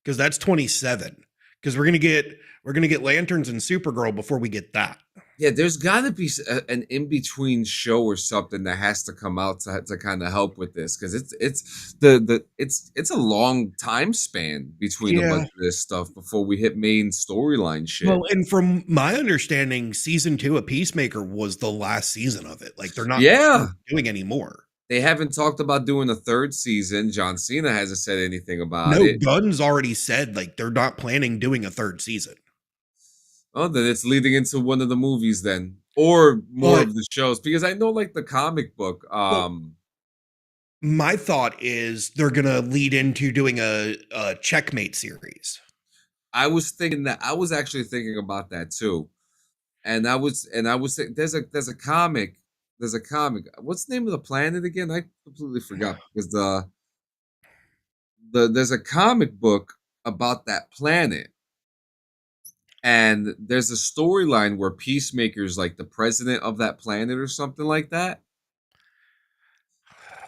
because that's 27. Because we're gonna get Lanterns and Supergirl before we get that. Yeah, there's got to be an in-between show or something that has to come out to kind of help with this, because it's a long time span between a bunch of this stuff before we hit main storyline shit. Well, and from my understanding, season 2 of Peacemaker was the last season of it. Like, they're not doing any more. They haven't talked about doing a 3rd season. John Cena hasn't said anything about it. No, Gunn's already said like they're not planning doing a 3rd season. Oh, then it's leading into one of the movies then, or more of the shows, because I know like the comic book. My thought is they're gonna lead into doing a Checkmate series. I was actually thinking about that too, and I was saying there's a comic. What's the name of the planet again? I completely forgot, because there's a comic book about that planet. And there's a storyline where Peacemaker's like the president of that planet or something like that.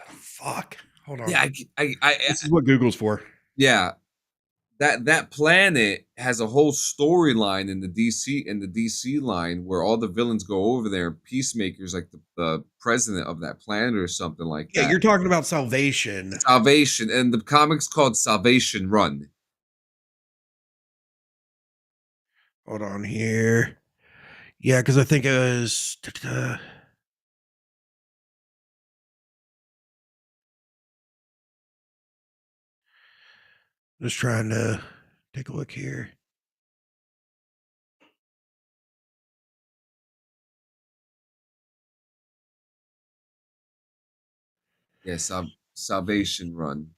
Fuck. Hold on. Yeah, this is what Google's for. Yeah. That planet has a whole storyline in the DC line where all the villains go over there and Peacemaker's like the president of that planet or something like that. Yeah, you're talking about Salvation. And the comic's called Salvation Run. Hold on here. Yeah, because I think it was. Just trying to take a look here. Yes, Salvation Run.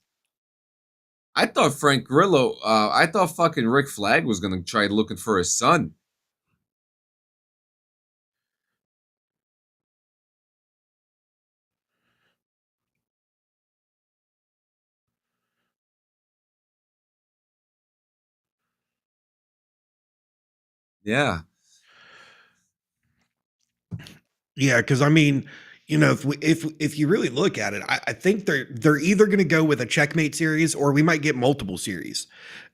I thought Frank Grillo, I thought fucking Rick Flag was going to try looking for his son. Yeah. Yeah, because I mean, you know, if you really look at it, I think they're either going to go with a checkmate series or we might get multiple series.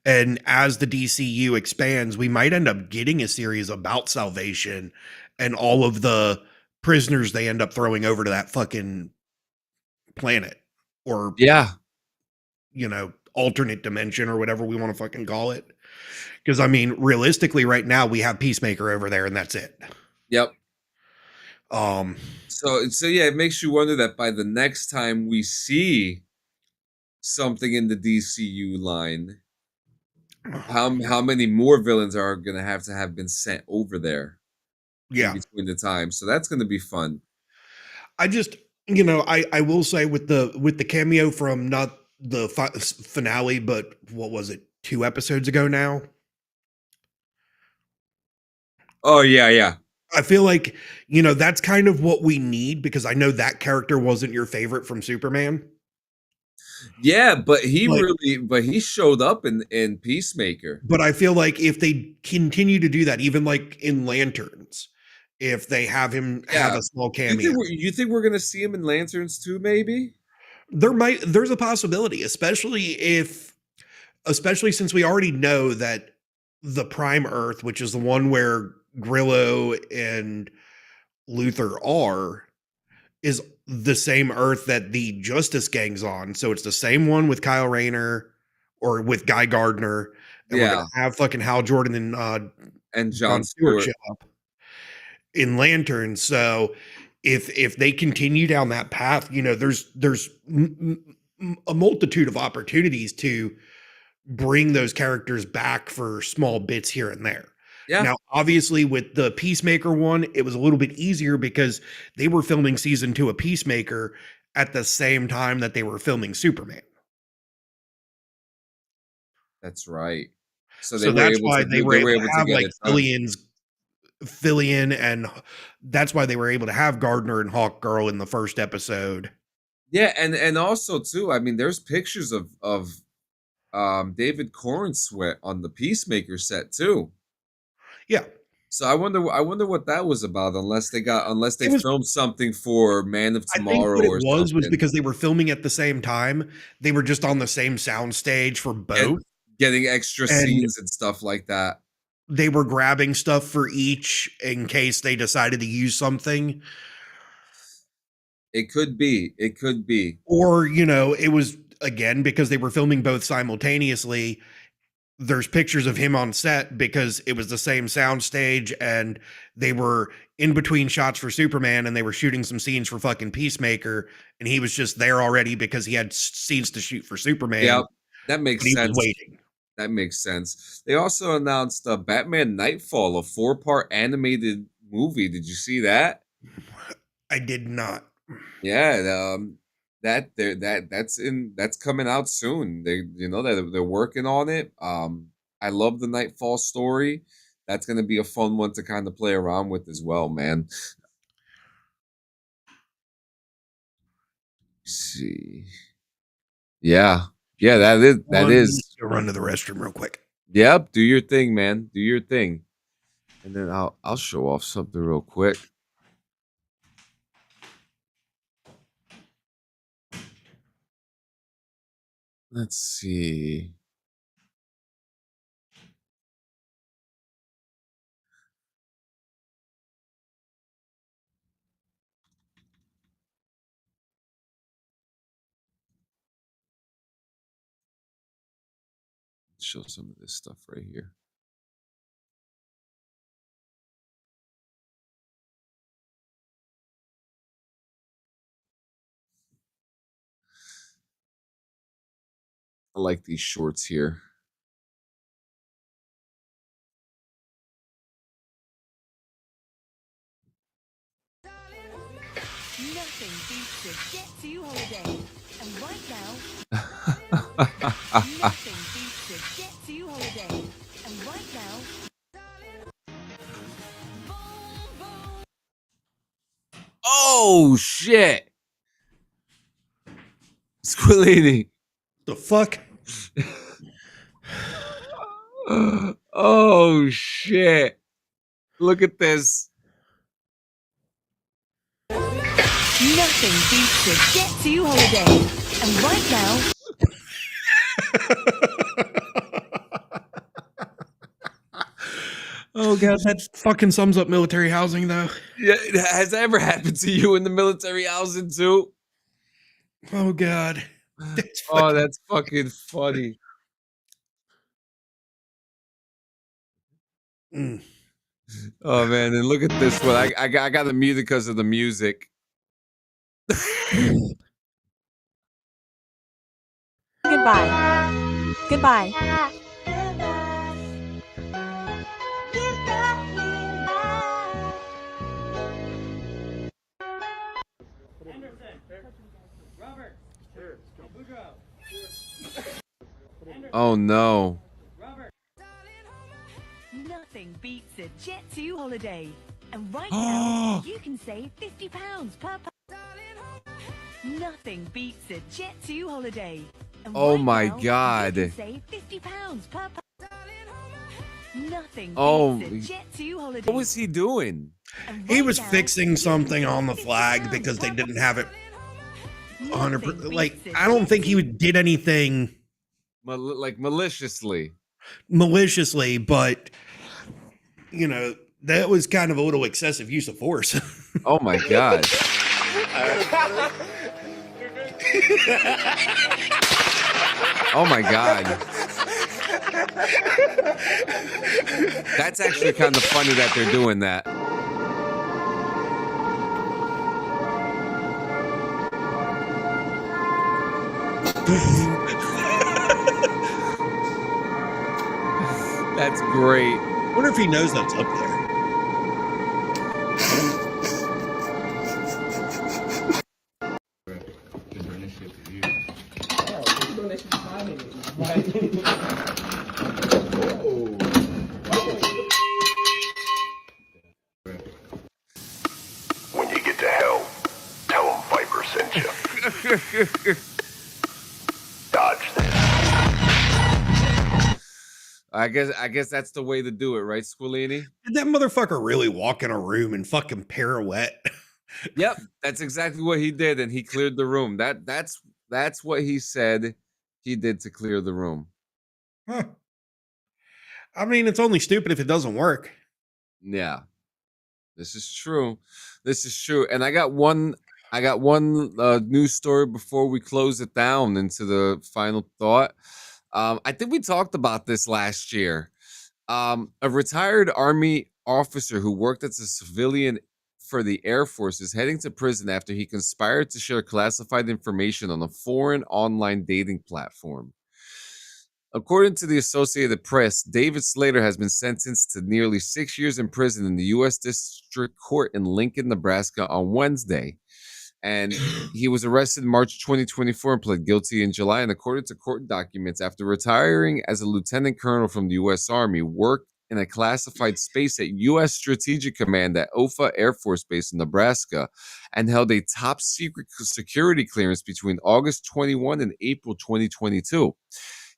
And as the DCU expands, we might end up getting a series about Salvation and all of the prisoners they end up throwing over to that fucking planet, or Yeah. you know, alternate dimension or whatever we want to fucking call it. Because I mean, realistically, right now we have Peacemaker over there, and that's it. Yep. Um. So yeah, it makes you wonder that by the next time we see something in the DCU line, how many more villains are going to have been sent over there in Yeah. between the time. So that's going to be fun. I just, you know, I will say with the cameo from not the finale, but what was it, 2 episodes ago now? Oh yeah. I feel like, you know, that's kind of what we need, because I know that character wasn't your favorite from Superman. Yeah, but he showed up in Peacemaker. But I feel like if they continue to do that, even like in Lanterns, if they have him have a small cameo, You think we're gonna see him in Lanterns too? Maybe there's a possibility, especially since we already know that the Prime Earth, which is the one where Grillo and Luther are, is the same Earth that the Justice Gang's on. So it's the same one with Kyle Rayner or with Guy Gardner, and we're gonna have fucking Hal Jordan and John Stewart Stewart show up in Lantern. So if they continue down that path, you know, there's a multitude of opportunities to bring those characters back for small bits here and there. Yeah. Now, obviously, with the Peacemaker one, it was a little bit easier because they were filming season 2 of Peacemaker at the same time that they were filming Superman. That's right. So That's why they were able to have like Fillion, and that's why they were able to have Gardner and Hawk Girl in the first episode. Yeah, and also too, I mean, there's pictures of David Corn Sweat on the Peacemaker set too. Yeah. So I wonder what that was about, unless they filmed something for Man of Tomorrow. I think what it was because they were filming at the same time. They were just on the same sound stage for both, getting extra scenes and stuff like that. They were grabbing stuff for each in case they decided to use something. It could be. Or, you know, it was, again, because they were filming both simultaneously. There's pictures of him on set because it was the same sound stage, and they were in between shots for Superman, and they were shooting some scenes for fucking Peacemaker, and he was just there already because he had scenes to shoot for Superman. Yeah, that makes sense. He was waiting. That makes sense. They also announced Batman Nightfall, a 4-part animated movie. Did you see that? I did not. Yeah, that's coming out soon. They're working on it. I love the Nightfall story. That's going to be a fun one to kind of play around with as well, man. Let's see. Yeah, that is. Run to the restroom real quick. Yep, do your thing, man. Do your thing, and then I'll show off something real quick. Let's see. Show some of this stuff right here. I like these shorts here. Nothing beats a Get2 holiday. And right now, nothing beats a Get2 holiday. And right now, oh shit! Squillini. The fuck? Oh shit! Look at this. Nothing beats a Jet 2 holiday. And right now, Oh god, that fucking sums up military housing, though. Yeah, has that ever happened to you in the military housing too? Oh god, That's fucking funny. Mm. Oh man, and look at this one. I got the music because of the music. goodbye. Goodbye. Oh no. Nothing beats a Jet 2 holiday. And right now, you can save £50 per Nothing beats a Jet 2 holiday. And Oh right my now, God. You can save £50 per Nothing Oh, beats a Jet 2 holiday. what was he doing? And He right was now, fixing you something can on the save flag £50 because they per didn't have it Nothing 100%. Like, beats a I don't Jet think he 2 did anything Like maliciously. maliciously, but you know, that was kind of a little excessive use of force. Oh my god. Oh my god. That's actually kind of funny that they're doing that. That's great. I wonder if he knows that's up there. When you get to hell, tell them Viper sent you. Dodge this. I guess that's the way to do it, right, Squillini? Did that motherfucker really walk in a room and fucking pirouette? Yep, that's exactly what he did, and he cleared the room. That's what he said he did to clear the room. Huh. I mean, it's only stupid if it doesn't work. Yeah, this is true. This is true. And I got one news story before we close it down into the final thought. I think we talked about this last year. A retired Army officer who worked as a civilian for the Air Force is heading to prison after he conspired to share classified information on a foreign online dating platform. According to the Associated Press, David Slater has been sentenced to nearly 6 years in prison in the U.S. District Court in Lincoln, Nebraska on Wednesday. And he was arrested in March 2024 and pled guilty in July. And according to court documents, after retiring as a lieutenant colonel from the U.S. Army, worked in a classified space at U.S. Strategic Command at Ofa Air Force Base in Nebraska, and held a top secret security clearance between August 21 and April 2022.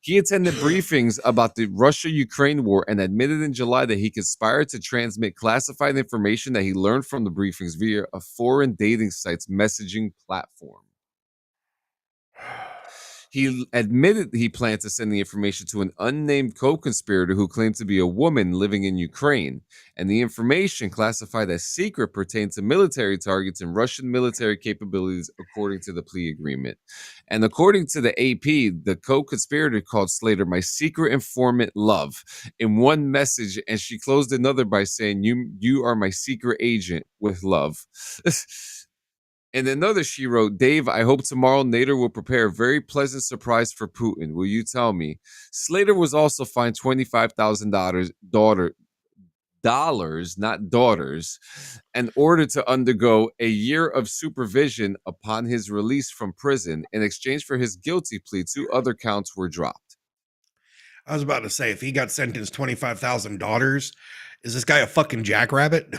He attended briefings about the Russia-Ukraine war and admitted in July that he conspired to transmit classified information that he learned from the briefings via a foreign dating site's messaging platform. He admitted he planned to send the information to an unnamed co-conspirator who claimed to be a woman living in Ukraine, and the information, classified as secret, pertained to military targets and Russian military capabilities, according to the plea agreement. And according to the AP, the co-conspirator called Slater "my secret informant, love" in one message, and she closed another by saying, "You are my secret agent with love." And another, she wrote, "Dave, I hope tomorrow Nader will prepare a very pleasant surprise for Putin. Will you tell me?" Slater was also fined $25,000, not daughters, and ordered to undergo a year of supervision upon his release from prison. In exchange for his guilty plea, 2 other counts were dropped. I was about to say, if he got sentenced $25,000, is this guy a fucking jackrabbit?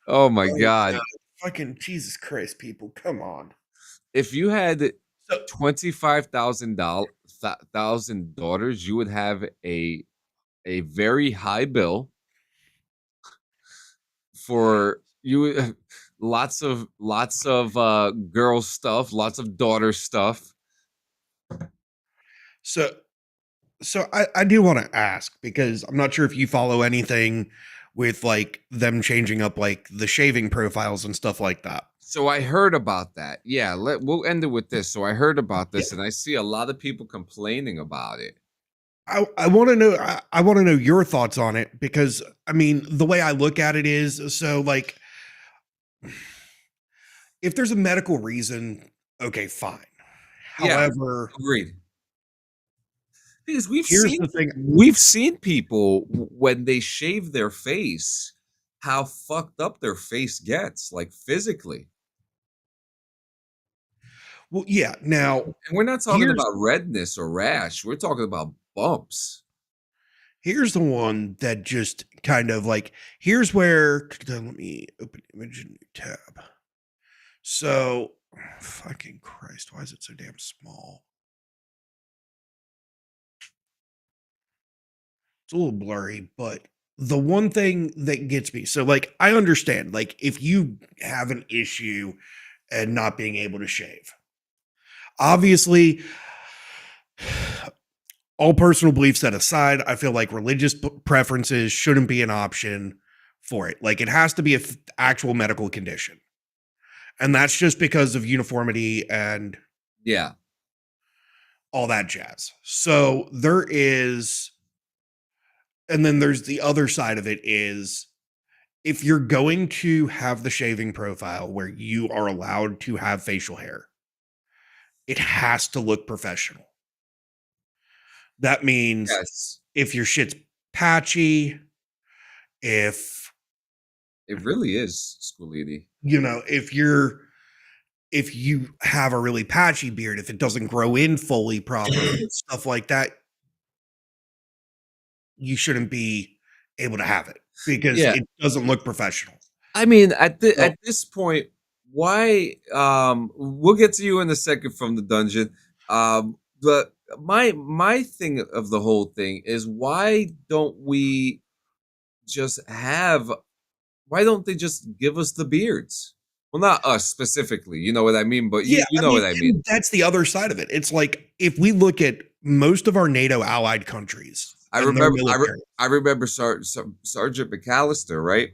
Oh my God. Fucking Jesus Christ, people. Come on. If you had 25,000 daughters, you would have a a very high bill for you. Lots of girl stuff, lots of daughter stuff. So I do want to ask, because I'm not sure if you follow anything with like them changing up like the shaving profiles and stuff like that. So I heard about that. Yeah, we'll end it with this. So I heard about this, and I see a lot of people complaining about it. I want to know. I want to know your thoughts on it, because I mean, the way I look at it is, so like, if there's a medical reason, okay, fine. However, agreed. Because thing. We've seen people when they shave their face, how fucked up their face gets, like physically. Well, yeah. Now, and we're not talking about redness or rash. We're talking about bumps. Here's the one that just kind of like, here's where, let me open image in new tab. So, fucking Christ, why is it so damn small? It's a little blurry, but the one thing that gets me, so like, I understand, like, if you have an issue and not being able to shave, obviously, all personal beliefs set aside, I feel like religious preferences shouldn't be an option for it. Like, it has to be an actual medical condition. And that's just because of uniformity and all that jazz. So there is, and then there's the other side of it is, if you're going to have the shaving profile where you are allowed to have facial hair, it has to look professional. That means if your shit's patchy, if it really is, Squillini. You know, if you have a really patchy beard, if it doesn't grow in fully properly, stuff like that, you shouldn't be able to have it, because it doesn't look professional. I mean, at this point, why? We'll get to you in a second from the dungeon. But my thing of the whole thing is, why don't we just have? Why don't they just give us the beards? Well, not us specifically, you know what I mean, but you know what I mean. That's the other side of it. It's like, if we look at most of our NATO allied countries, I remember Sergeant McAllister, right?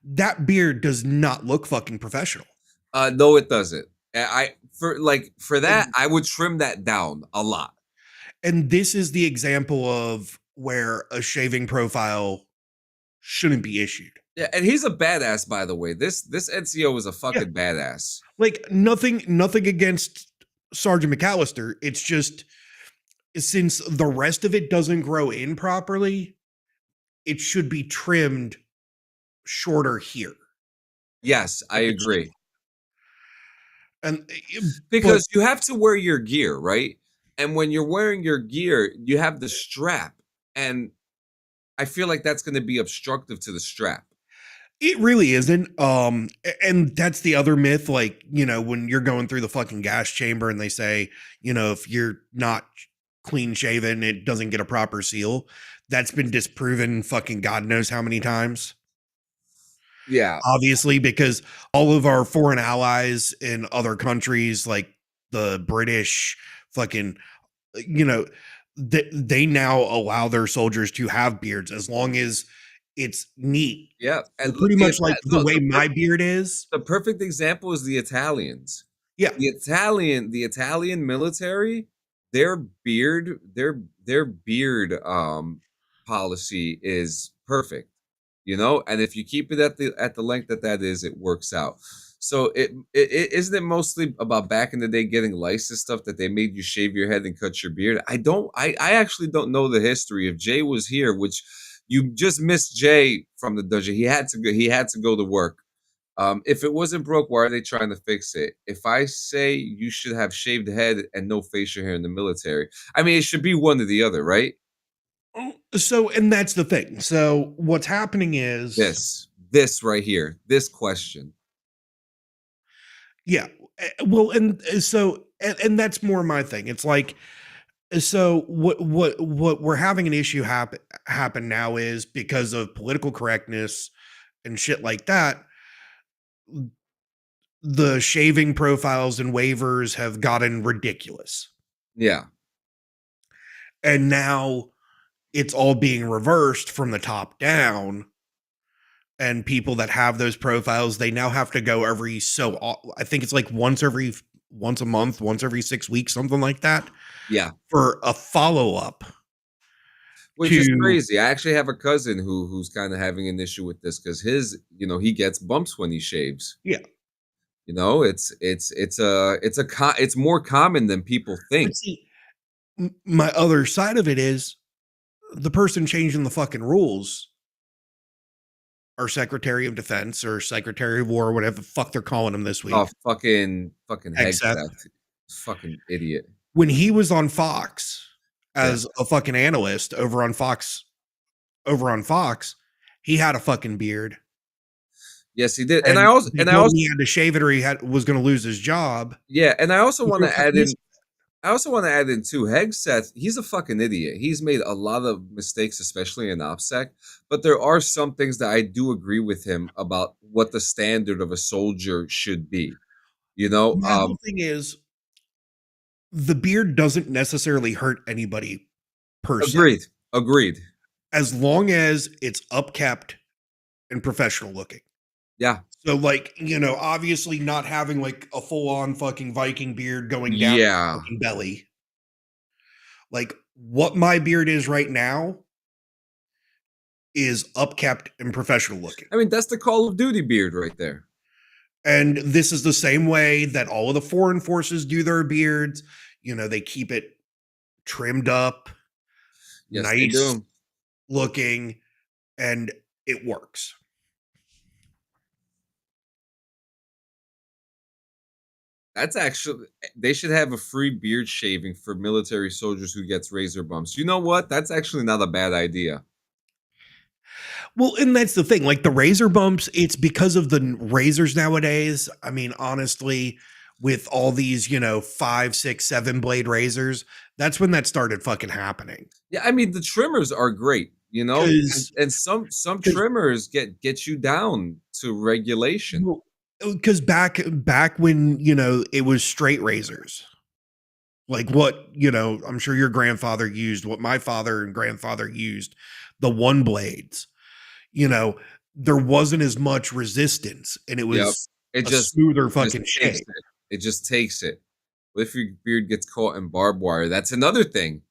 That beard does not look fucking professional. No, it doesn't. For that, I would trim that down a lot. And this is the example of where a shaving profile shouldn't be issued. Yeah, and he's a badass, by the way. This NCO is a fucking badass. Like, nothing against Sergeant McAllister. It's just, since the rest of it doesn't grow in properly, it should be trimmed shorter here. Yes, I agree. And because you have to wear your gear, right? And when you're wearing your gear, you have the strap, and I feel like that's going to be obstructive to the strap. It really isn't. And that's the other myth. Like, you know, when you're going through the fucking gas chamber and they say, you know, if you're not clean shaven, it doesn't get a proper seal. That's been disproven fucking God knows how many times. Yeah. Obviously, because all of our foreign allies in other countries, like the British fucking, you know, they now allow their soldiers to have beards as long as it's neat. Yeah. And pretty much like the way my beard is. The perfect example is the Italians. Yeah. The Italian military, their beard policy is perfect. You know, and if you keep it at the length that is, it works out. So it isn't it mostly about back in the day getting license stuff that they made you shave your head and cut your beard. I actually don't know the history. If Jay was here, which you just missed Jay from the dungeon, he had to go to work. If it wasn't broke, why are they trying to fix it? If I say you should have shaved head and no facial hair in the military, I mean, it should be one or the other, right? So, and that's the thing. So what's happening is this right here, this question. Yeah. Well, and so, and that's more my thing. It's like, So what we're having an issue happen now is because of political correctness and shit like that. The shaving profiles and waivers have gotten ridiculous. Yeah. And now it's all being reversed from the top down. And people that have those profiles, they now have to go I think it's like once a month, once every 6 weeks, something like that. Yeah. For a follow-up. Which is crazy. I actually have a cousin who's kind of having an issue with this because he gets bumps when he shaves. Yeah. It's more common than people think. But see, my other side of it is the person changing the fucking rules, our Secretary of Defense or Secretary of War, or whatever the fuck they're calling him this week. Oh, fucking Hegseth. Fucking idiot. When he was on Fox as a fucking analyst over on Fox, he had a fucking beard. Yes, he did. And he had to shave it or he was going to lose his job. Yeah, and I also want to add in too, Hegseth, he's a fucking idiot. He's made a lot of mistakes, especially in OPSEC, but there are some things that I do agree with him about what the standard of a soldier should be. The whole thing is, the beard doesn't necessarily hurt anybody per se. Agreed. As long as it's upkept and professional looking. Yeah. So obviously not having like a full on fucking Viking beard going down the fucking belly. Like what my beard is right now is upkept and professional looking. I mean, that's the Call of Duty beard right there. And this is the same way that all of the foreign forces do their beards. They keep it trimmed up, nice looking, and it works. That's actually, they should have a free beard shaving for military soldiers who gets razor bumps. You know what? That's actually not a bad idea. Well, and that's the thing, like the razor bumps, it's because of the razors nowadays. I mean, honestly, with all these, 5, 6, 7 blade razors, that's when that started fucking happening. Yeah, I mean, the trimmers are great, and some trimmers get you down to regulation. Well, because back when, it was straight razors, like what, I'm sure your grandfather used, what my father and grandfather used, the one blades, there wasn't as much resistance and it was smoother fucking shave. It just takes it. What if your beard gets caught in barbed wire? That's another thing.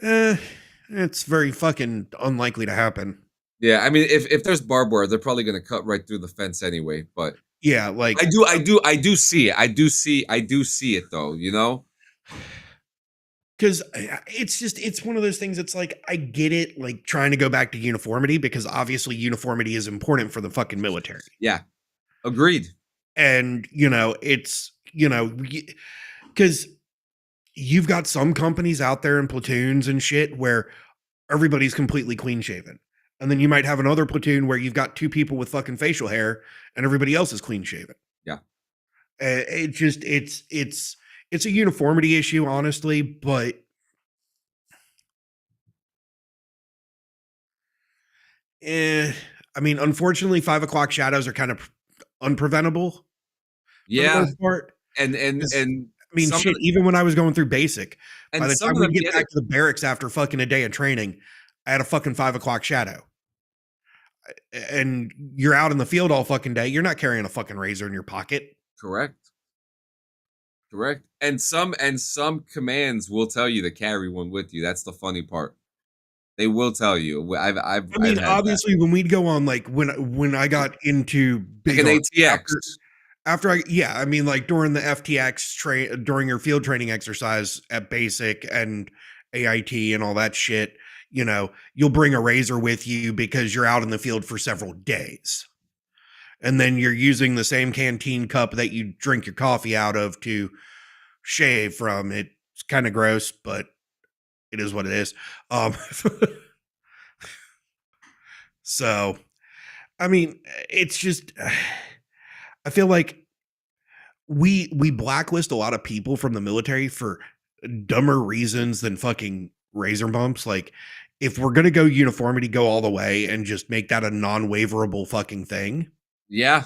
It's very fucking unlikely to happen. Yeah, I mean, if there's barbed wire, they're probably going to cut right through the fence anyway. But yeah, like I do see it. I do see it though. Because it's one of those things. It's like I get it, like trying to go back to uniformity because obviously uniformity is important for the fucking military. Yeah, agreed. And it's because you've got some companies out there in platoons and shit where everybody's completely clean shaven. And then you might have another platoon where you've got 2 people with fucking facial hair and everybody else is clean shaven. Yeah. It's a uniformity issue, honestly, but I mean, unfortunately 5 o'clock shadows are kind of unpreventable. Yeah. For the most part. And I mean, shit, even when I was going through basic, by the time we get back to the barracks after fucking a day of training, I had a fucking 5 o'clock shadow. And you're out in the field all fucking day. You're not carrying a fucking razor in your pocket. Correct. And some commands will tell you to carry one with you. That's the funny part. They will tell you. I mean, obviously, when we'd go on, like when I got into big like an ATX. I mean, like during the FTX during your field training exercise at basic and AIT and all that shit, you'll bring a razor with you because you're out in the field for several days. And then you're using the same canteen cup that you drink your coffee out of to shave from. It's kind of gross, but it is what it is. So, I mean, it's just, I feel like we blacklist a lot of people from the military for dumber reasons than fucking razor bumps. Like, if we're gonna go uniformity, go all the way and just make that a non-waverable fucking thing. Yeah.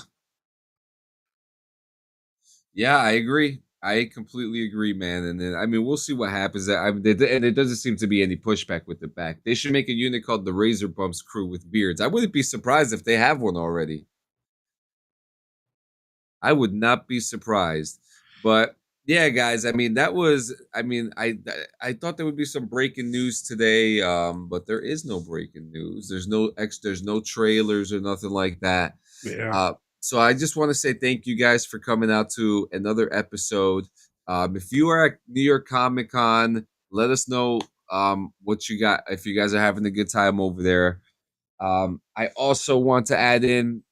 Yeah, I agree. I completely agree, man. And then, I mean, we'll see what happens. And it doesn't seem to be any pushback with the back. They should make a unit called the Razor Bumps Crew with beards. I wouldn't be surprised if they have one already. I would not be surprised. But yeah, guys, I mean, I thought there would be some breaking news today, but there is no breaking news. There's no trailers or nothing like that. Yeah. So I just want to say thank you guys for coming out to another episode. If you are at New York Comic Con, let us know what you got, if you guys are having a good time over there. I also want to add in,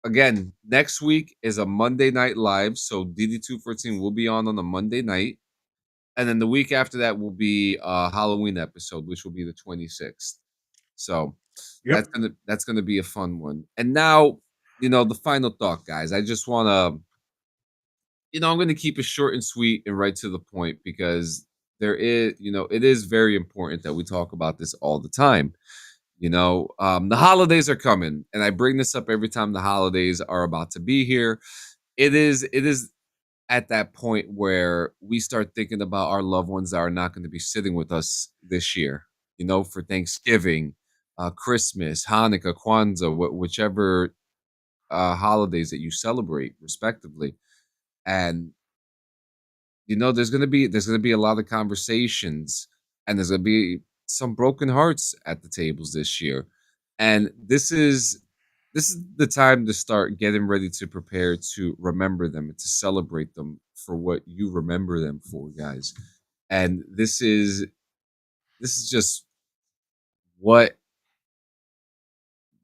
again, next week is a Monday night live. So DD214 will be on a Monday night. And then the week after that will be a Halloween episode, which will be the 26th. So Yep. that's gonna be a fun one. And now, the final thought, guys. I just wanna, I'm gonna keep it short and sweet and right to the point, because it is very important that we talk about this all the time. The holidays are coming, and I bring this up every time the holidays are about to be here. It is at that point where we start thinking about our loved ones that are not going to be sitting with us this year, for Thanksgiving, Christmas, Hanukkah, Kwanzaa, whichever holidays that you celebrate, respectively. And there's gonna be a lot of conversations, and there's gonna be some broken hearts at the tables this year. And this is the time to start getting ready to prepare to remember them and to celebrate them for what you remember them for, guys. And this is just what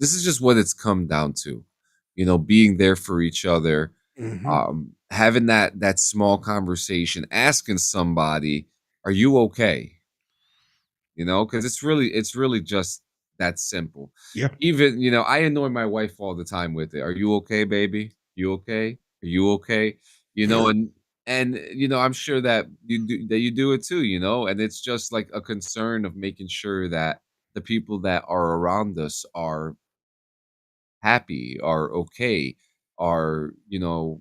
it's come down to. Being there for each other, having that small conversation, asking somebody, "Are you okay?" Because it's really just that simple. Yeah. Even, I annoy my wife all the time with it. "Are you okay, baby? You okay? Are you okay?" And I'm sure that you do it too. And it's just like a concern of making sure that the people that are around us are happy, are okay, are, that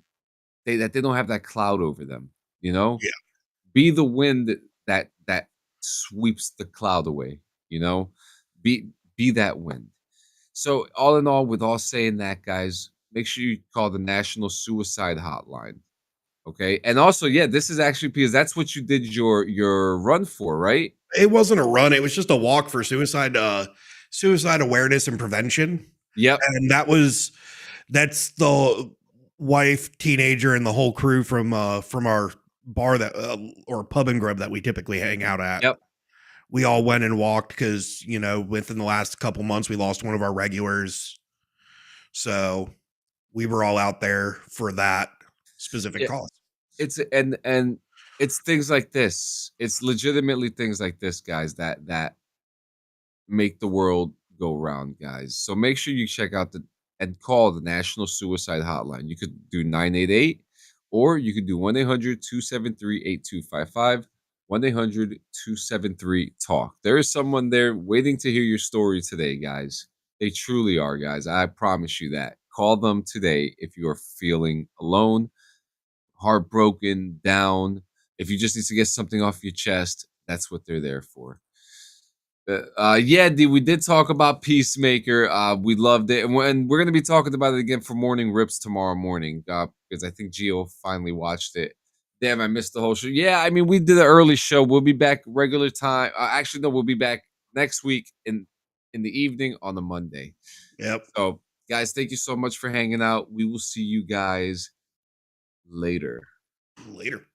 they don't have that cloud over them. you know Yeah. be the wind that sweeps the cloud away. you know be that wind. So all in all, with all saying that, guys, make sure you call the National Suicide Hotline. Okay. And also, yeah, this is actually because that's what you did your run for, right? It wasn't a run, it was just a walk for suicide awareness and prevention. Yep. And that's the wife, teenager, and the whole crew from our bar that or pub and grub that we typically hang out at. Yep. We all went and walked because, within the last couple months we lost one of our regulars. So we were all out there for that specific Yeah. cause. And it's things like this. It's legitimately things like this, guys, that make the world go round, guys. So make sure you check out and call the National Suicide Hotline. You could do 988, or you could do 1-800-273-8255, 1-800-273-TALK. There is someone there waiting to hear your story today, guys. They truly are, guys. I promise you that. Call them today if you are feeling alone, heartbroken, down. If you just need to get something off your chest, that's what they're there for. Yeah, we did talk about Peacemaker. We loved it, and we're gonna be talking about it again for Morning Rips tomorrow morning, because I think Gio finally watched it. Damn, I missed the whole show. Yeah, I mean, we did an early show. We'll be back regular time. Actually, no, we'll be back next week in the evening on the Monday. Yep. So, guys, thank you so much for hanging out. We will see you guys later. Later.